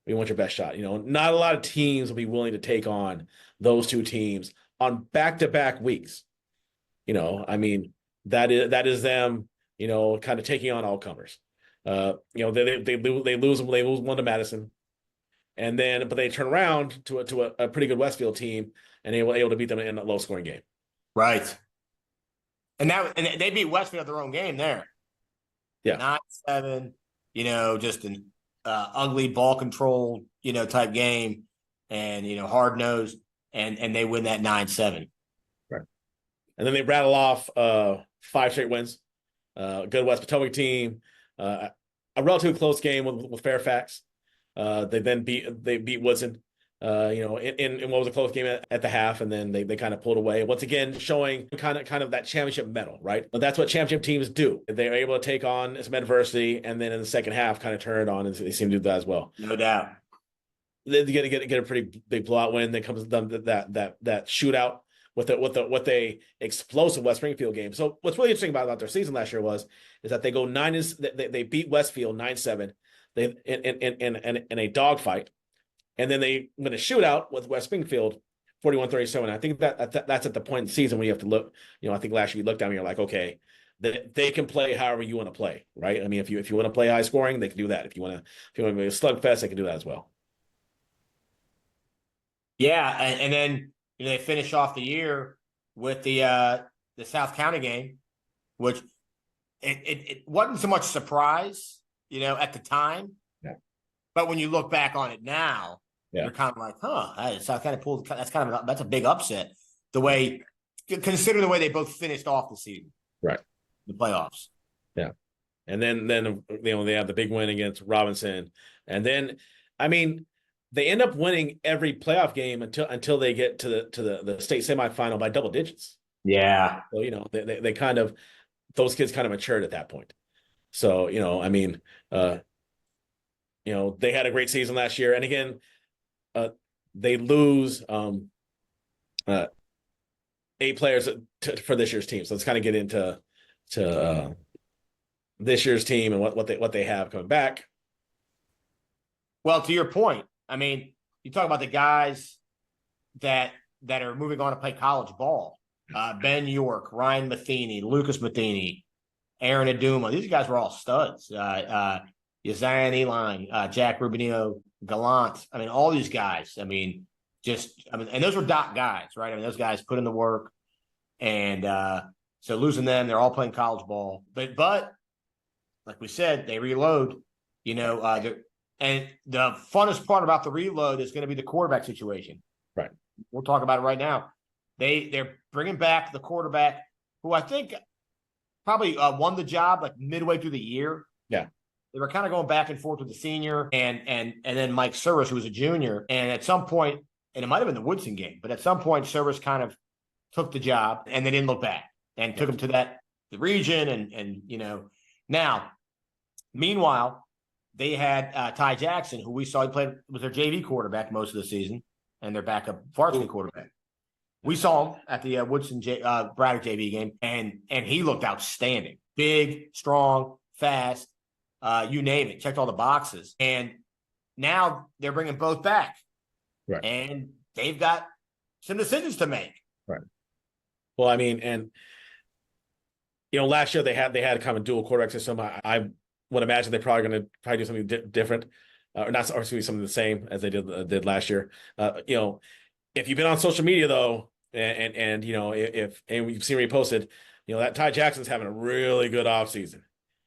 We want your best shot. Not a lot of teams will be willing to take on those two teams on back-to-back weeks. I mean, that is them, kind of taking on all comers. They lose one to Madison, but they turn around to a pretty good Westfield team, and they were able to beat them in a low-scoring game. Right. And they beat Westfield their own game there. Yeah. 9-7, just an ugly ball control, type game, and hard nosed, and they win that 9-7. Right. And then they rattle off 5 straight wins. Good West Potomac team, a relatively close game with Fairfax. They beat Woodson. In what was a close game at the half, and then they kind of pulled away. Once again, showing kind of that championship medal, right? But that's what championship teams do. They're able to take on some adversity, and then in the second half, kind of turn it on, and they seem to do that as well. No doubt. They get a pretty big blowout win. Then comes that shootout with a explosive West Springfield game. So what's really interesting about their season last year is that they go they beat Westfield 9-7. They in a dogfight. And then they win a shootout with West Springfield, 41-37. I think that's at the point in the season when you have to look. I think last year you looked at me, you're like, okay, they can play however you want to play, right? I mean, if you want to play high scoring, they can do that. If you want to be a slugfest, they can do that as well. Yeah, and then they finish off the year with the South County game, which it wasn't so much surprise, at the time. Yeah. But when you look back on it now, you're kind of like, South County pulled. That's a big upset. Consider the way they both finished off the season, right? The playoffs. Yeah, and then they have the big win against Robinson, and then I mean they end up winning every playoff game until they get to the state semifinal by double digits. Yeah. So they kind of, those kids kind of matured at that point. So I mean they had a great season last year, and again. They lose 8 players for this year's team. So let's kind of get into this year's team and what they have coming back. Well, to your point, I mean, you talk about the guys that are moving on to play college ball. Ben York, Ryan Matheny, Lucas Matheny, Aaron Aduma. These guys were all studs. Yazian Eline, Jack Rubinio, Gallant. I mean, all these guys. I mean, and those were dot guys, right? I mean, those guys put in the work, and so losing them, they're all playing college ball. But like we said, they reload. And the funnest part about the reload is going to be the quarterback situation. Right. We'll talk about it right now. They're bringing back the quarterback who I think probably won the job like midway through the year. Yeah. They were kind of going back and forth with the senior and then Mike Service, who was a junior. And at some point, and it might have been the Woodson game, but at some point, Service kind of took the job and they didn't look back and took him to the region. And now, meanwhile, they had Ty Jackson, who we saw he played was their JV quarterback most of the season and their backup varsity quarterback. We saw him at the Woodson Braddock JV game, and he looked outstanding. Big, strong, fast, you name it. Checked all the boxes. And now they're bringing both back. Right. And they've got some decisions to make. Right. Well, I mean, and last year they had kind of a dual quarterback system. I would imagine they're probably going to do something different, or not, or something the same as they did last year. If you've been on social media though, and if you've seen me posted, that Ty Jackson's having a really good offseason.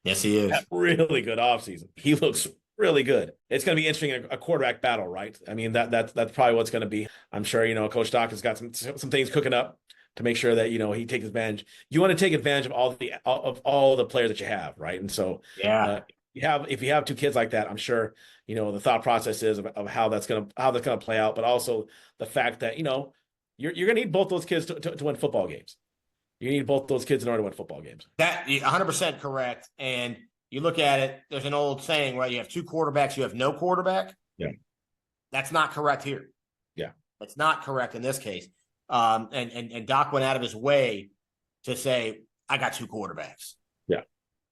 Yes, he is. Really good offseason. He looks really good. It's going to be interesting, a quarterback battle, right? I mean, that's probably what's going to be. I'm sure, Coach Doc has got some things cooking up to make sure that, he takes advantage. You want to take advantage of all the players that you have, right? And so, yeah, if you have 2 kids like that, I'm sure, the thought process is of how that's going to play out, but also the fact that, you're going to need both those kids to win football games. You need both those kids in order to win football games. That 100% correct. And you look at it, there's an old saying, right? You have 2 quarterbacks, you have no quarterback. Yeah. That's not correct here. Yeah. It's not correct in this case. And Doc went out of his way to say, I got 2 quarterbacks. Yeah.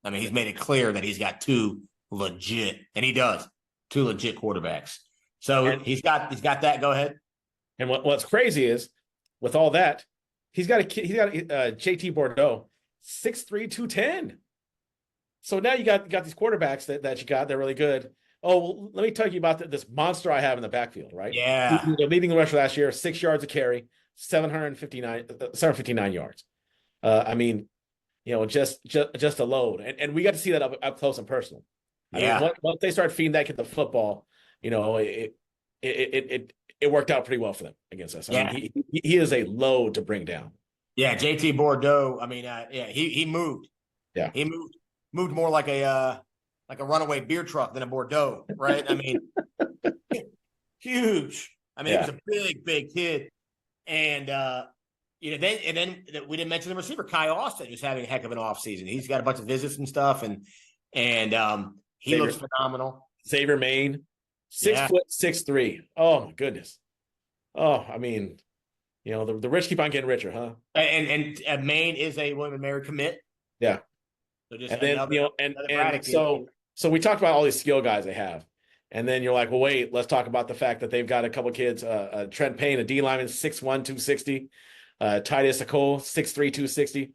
I mean, he's made it clear that he's got 2 legit, and he does. 2 legit quarterbacks. So And- he's got that. Go ahead. And what's crazy is, with all that, he's got JT Bordeaux, 6'3", 210. So now you got these quarterbacks that you got. They're really good. Oh, well, let me tell you about this monster I have in the backfield, right? Yeah. The leading rusher last year, 6 yards a carry, 759 yards. I mean, just a load. And we got to see that up close and personal. I mean, once they start feeding that kid the football, it worked out pretty well for them against us. I mean, he is a load to bring down. Yeah, JT Bordeaux. I mean, he moved. Yeah, he moved more like a runaway beer truck than a Bordeaux, right? I mean, huge. I mean, he was a big kid, and then we didn't mention the receiver Kai Austin, who's having a heck of an offseason. He's got a bunch of visits and stuff, and he looks phenomenal. Xavier Maine, 6'6'3". Oh my goodness. Oh, I mean, the rich keep on getting richer, huh? And Maine is a William & Mary commit. Yeah. So just and then Braddock so we talked about all these skill guys they have, and then you're like, well, wait, let's talk about the fact that they've got a couple kids, Trent Payne, a D lineman, 6'1", 260, Titus Acole, 6'3", 260,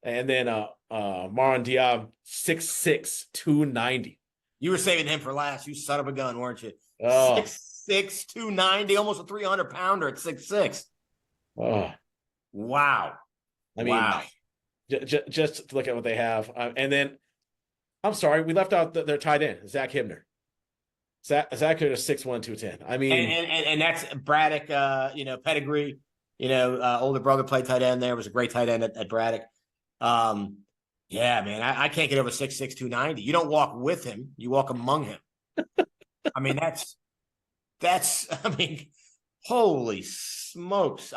and then Maron Diab, 6'6", 290. You were saving him for last, you son of a gun, weren't you? Oh. 6'6", 290, almost a 300-pounder at 6'6". Oh, wow! I mean, just to look at what they have, and then I'm sorry, we left out their tight end, Zach Hibner. Zach Hibner is 6'1", 210. I mean, and that's Braddock, pedigree. Older brother played tight end there. Was a great tight end at Braddock. Yeah, man, I can't get over 6'6", 290. You don't walk with him; you walk among him. I mean, that's. I mean, holy smokes!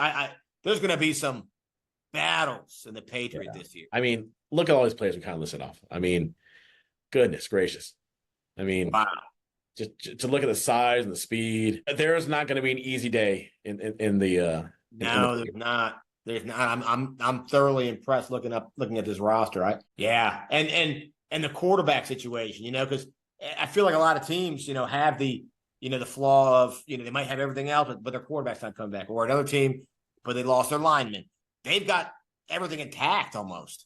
There's going to be some battles in the Patriot this year. I mean, look at all these players we kind of listed off. I mean, goodness gracious! I mean, wow! Just to look at the size and the speed, there is not going to be an easy day in the. No, there's not. There's not. I'm thoroughly impressed looking at this roster. Right? Yeah, and the quarterback situation, because I feel like a lot of teams, have the flaw of, they might have everything else, but their quarterback's not coming back, or another team, but they lost their lineman. They've got everything intact almost,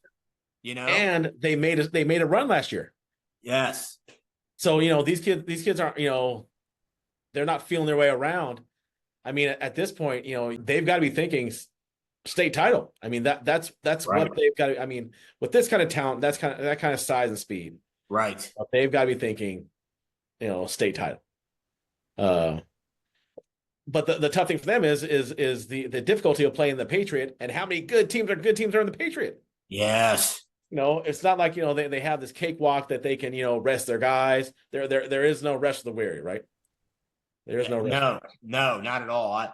And they made a run last year. Yes. So, these kids aren't, they're not feeling their way around. I mean, at this point, they've got to be thinking state title. I mean, that's right. What they've got to, I mean, with this kind of talent, that kind of size and speed. Right. They've got to be thinking, state title. But the tough thing for them is the difficulty of playing the Patriot, and how many good teams are in the Patriot. Yes. It's not like, they have this cakewalk that they can, rest their guys. There is no rest of the weary, right? There is no rest. No, not at all.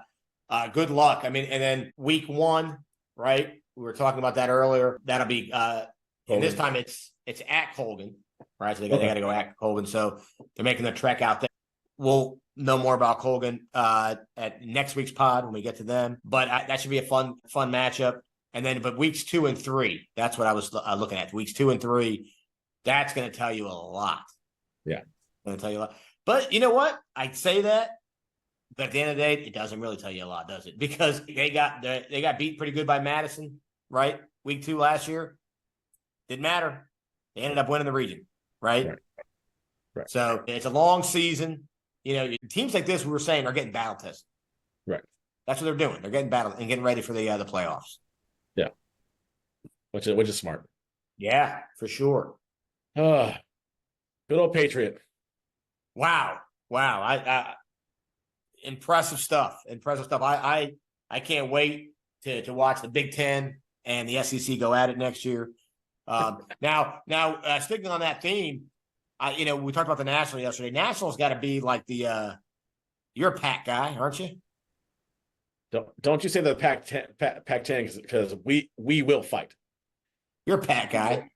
Good luck. I mean, and then week 1, right? We were talking about that earlier. That'll be and this time it's at Colgan, right? So they got to go at Colgan. So they're making the trek out there. We'll know more about Colgan at next week's pod when we get to them. But that should be a fun matchup. And then, but weeks 2 and 3, that's what I was looking at. Weeks 2 and 3, that's going to tell you a lot. Yeah, going to tell you a lot. But you know what? I'd say that, but at the end of the day, it doesn't really tell you a lot, does it? Because they got beat pretty good by Madison, right? Week 2 last year, didn't matter. They ended up winning the region, right? Right. So it's a long season. Teams like this, we were saying, are getting battle tested. Right. That's what they're doing. They're getting battle and getting ready for the playoffs. Yeah. Which is smart. Yeah, for sure. Good old Patriot. Wow. I impressive stuff. I can't wait to watch the Big Ten and the SEC go at it next year. Now, sticking on that theme, we talked about the National yesterday. National's got to be like the you're a Pac guy, aren't you? Don't you say the Pac-10 because we will fight. You're a Pac guy.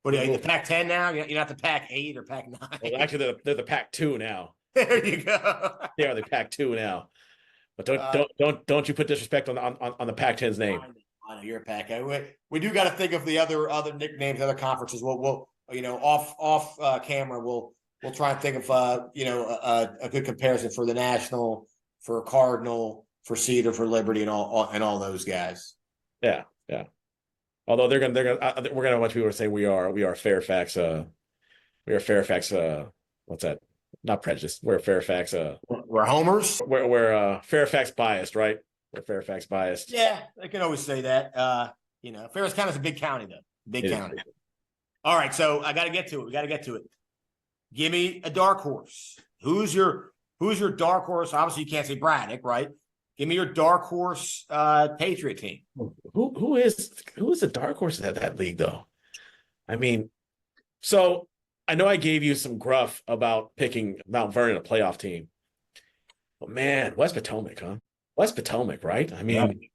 What are you, the Pac-10 now? You're not the Pac-8 or Pac-9. Well, actually, they're the Pac-2 now. There you go. They are the Pac-2 now. But don't you put disrespect on the Pac-10's name. I know you're a Pac guy. We do got to think of the other nicknames, other conferences. We'll off camera, we'll try and think of a good comparison for the National, for Cardinal, for Cedar, for Liberty, and all those guys. Yeah, yeah. Although we're gonna watch people say we are Fairfax. We are Fairfax. What's that? Not prejudice. We're Fairfax. We're homers. We're Fairfax biased, right? We're Fairfax biased. Yeah, they can always say that. Fairfax County is a big county, though. Big county. All right, so I got to get to it. We got to get to it. Give me a dark horse. Who's your dark horse? Obviously, you can't say Braddock, right? Give me your dark horse Patriot team. Who is the dark horse in that league, though? I mean, so I know I gave you some gruff about picking Mount Vernon a playoff team, but man, West Potomac, huh? West Potomac, right? I mean,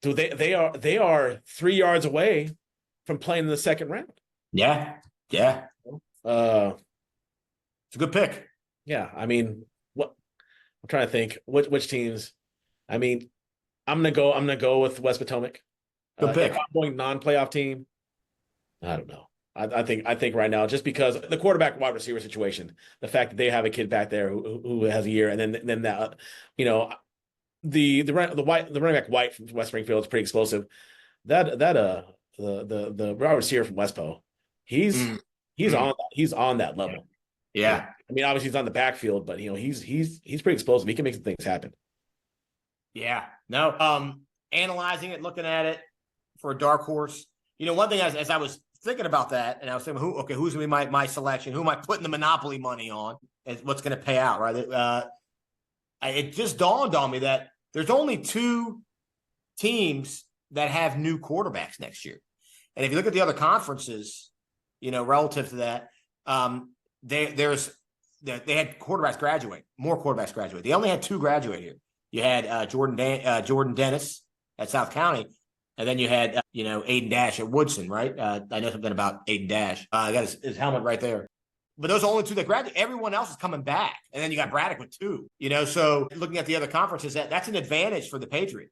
yeah. They are 3 yards away from playing in the second round. Yeah. It's a good pick. Yeah, I mean, what I'm trying to think which teams. I mean, I'm gonna go with West Potomac. Good pick. If I'm going non-playoff team, I don't know. I think right now, just because the quarterback wide receiver situation, the fact that they have a kid back there who has a year, and then that the running back White from West Springfield is pretty explosive. The wide receiver from Westpo, he's on that level. Yeah. I mean, obviously he's on the backfield, but he's pretty explosive. He can make some things happen. Yeah. No. Analyzing it, looking at it for a dark horse. One thing as I was thinking about that, and I was thinking, who's gonna be my selection? Who am I putting the monopoly money on? And what's gonna pay out, right? It just dawned on me that there's only 2 teams that have new quarterbacks next year. And if you look at the other conferences, relative to that, they had quarterbacks graduate, more quarterbacks graduate. They only had 2 graduate here. You had Jordan Dennis at South County, and then you had Aiden Dash at Woodson, right? I know something about Aiden Dash. I got his helmet right there. But those are only 2 that graduate. Everyone else is coming back, and then you got Braddock with 2. So looking at the other conferences, that's an advantage for the Patriot.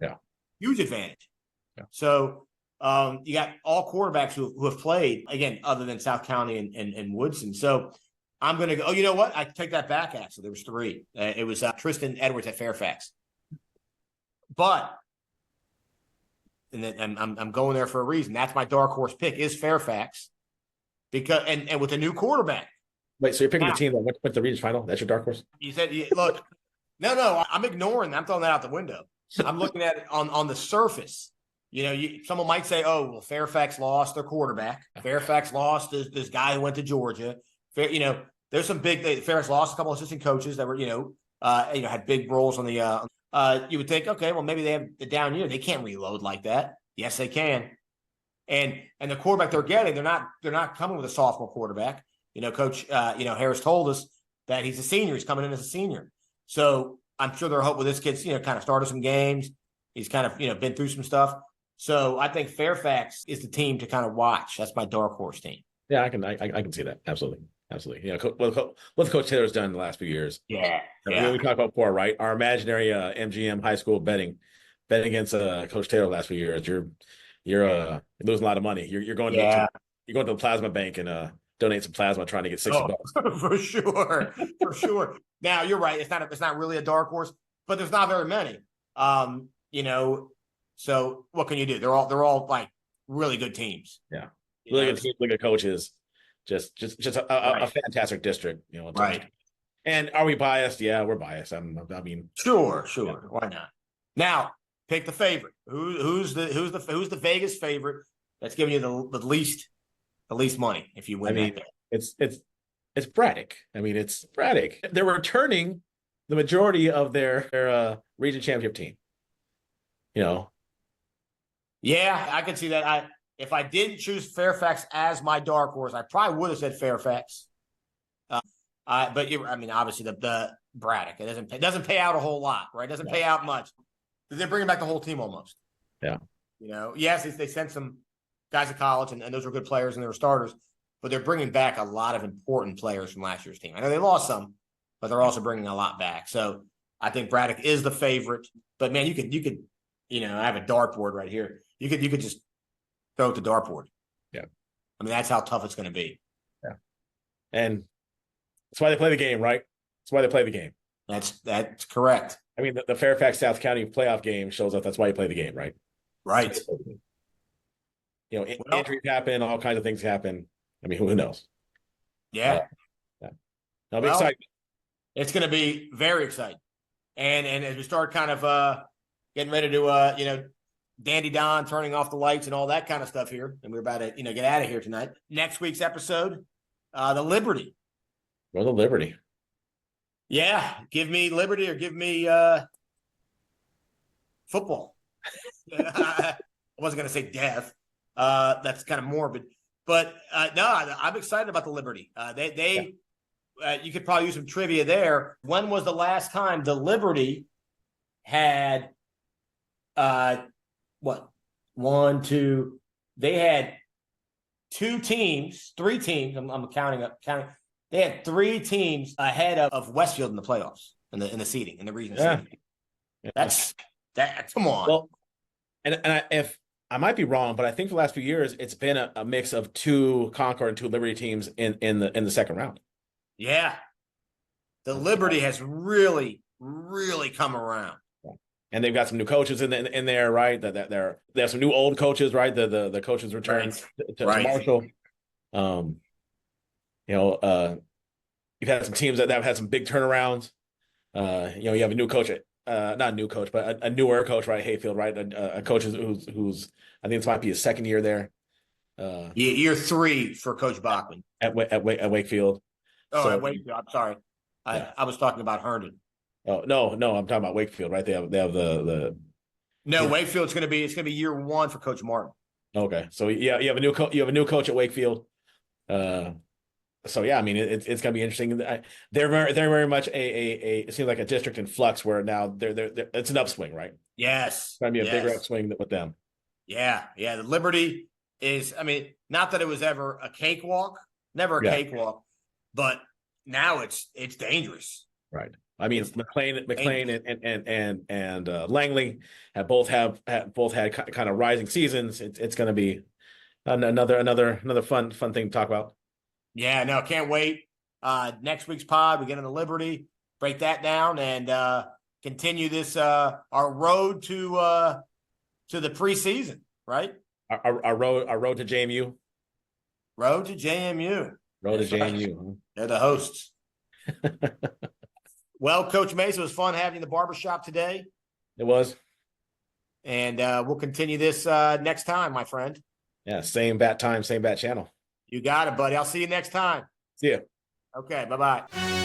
Yeah, huge advantage. Yeah. So you got all quarterbacks who have played, again, other than South County and Woodson. So I'm going to go, you know what? I take that back, actually. There was 3. It was Tristan Edwards at Fairfax. But, and then I'm going there for a reason. That's my dark horse pick is Fairfax. Because and with a new quarterback. Wait, so you're picking the team that went to the region final? That's your dark horse? You said, look, no, I'm ignoring. I'm throwing that out the window. I'm looking at it on the surface. Someone might say, "Oh, well, Fairfax lost their quarterback. Fairfax lost this guy who went to Georgia." There's some big. Fairfax lost a couple of assistant coaches that were, had big roles on the. You would think, okay, well, maybe they have the down year. They can't reload like that. Yes, they can. And the quarterback they're getting, they're not coming with a sophomore quarterback. Coach Harris told us that he's a senior. He's coming in as a senior. So I'm sure they're hoping this kid's kind of started some games. He's kind of been through some stuff. So I think Fairfax is the team to kind of watch. That's my dark horse team. Yeah, I can see that. Absolutely. What Coach Taylor's done in the last few years. Yeah. We talked about before, right? Our imaginary MGM high school betting against Coach Taylor the last few years. You're losing a lot of money. You're going to the plasma bank and donate some plasma, trying to get $60. For sure. Now you're right. It's not really a dark horse, but there's not very many. So what can you do? They're all like really good teams. Yeah, really good teams, really good coaches. Just a fantastic district. Right. And are we biased? Yeah, we're biased. I mean, sure. Yeah. Why not? Now, pick the favorite. Who's the Vegas favorite that's giving you the least money if you win? I mean, it's Braddock. I mean, it's Braddock. They're returning the majority of their region championship team. Yeah, I can see that. If I didn't choose Fairfax as my dark horse, I probably would have said Fairfax. But obviously the Braddock, it doesn't pay out a whole lot, right? It doesn't pay out much. They're bringing back the whole team almost. Yeah. Yes, they sent some guys to college, and those were good players and they were starters, but they're bringing back a lot of important players from last year's team. I know they lost some, but they're also bringing a lot back. So I think Braddock is the favorite. But man, you could I have a dartboard right here. You could just throw it to dartboard. Yeah. I mean, that's how tough it's going to be. Yeah. And that's why they play the game, right? That's why they play the game. That's correct. I mean, the Fairfax South County playoff game shows us that's why you play the game, right? Right. You know, injuries happen, all kinds of things happen. I mean, who knows? Yeah. I'll be excited. It's going to be very exciting. And as we start kind of getting ready to, Dandy Don turning off the lights and all that kind of stuff here, and we're about to, get out of here tonight. Next week's episode, the Liberty. Well, the Liberty. Yeah, give me Liberty or give me football. I wasn't going to say death. That's kind of morbid. But no, I'm excited about the Liberty. You could probably use some trivia there. When was the last time the Liberty had they had three teams. I'm counting. They had three teams ahead of Westfield in the playoffs in the seeding in the regional seeding. Yeah. That's that. Come on. Well, if I might be wrong, but I think for the last few years it's been a mix of two Concord and two Liberty teams in the second round. Yeah, the Liberty has really, really come around. And they've got some new coaches in there, right? They have some new old coaches, right? The coaches returned to Marshall. You've had some teams that have had some big turnarounds. You have a new coach, not a new coach, but a newer coach, right? Hayfield, right? A coach who's I think this might be his second year there. Year 3 for Coach Bachman at Wakefield. At Wakefield. I'm sorry, I was talking about Herndon. Oh no, I'm talking about Wakefield, right? They have the. No, Wakefield's going to be year 1 for Coach Martin. Okay, so yeah, you have a new coach at Wakefield. So yeah, I mean it's going to be interesting. They're very much it seems like a district in flux where now they're it's an upswing, right? Yes, it's going to be a bigger upswing with them. Yeah. The Liberty is, I mean, not that it was ever a cakewalk, never a cakewalk, but now it's dangerous. Right. I mean, McLean and Langley have both had kind of rising seasons. It's going to be another fun thing to talk about. Yeah, no, can't wait. Next week's pod, we get into Liberty, break that down, and continue this our road to the preseason. Right. Our road to JMU. Road to JMU. Road to JMU. They're the hosts. Well, Coach Mesa, it was fun having you in the barbershop today. It was. And we'll continue this next time, my friend. Yeah, same bat time, same bat channel. You got it, buddy. I'll see you next time. See you. Okay, bye-bye.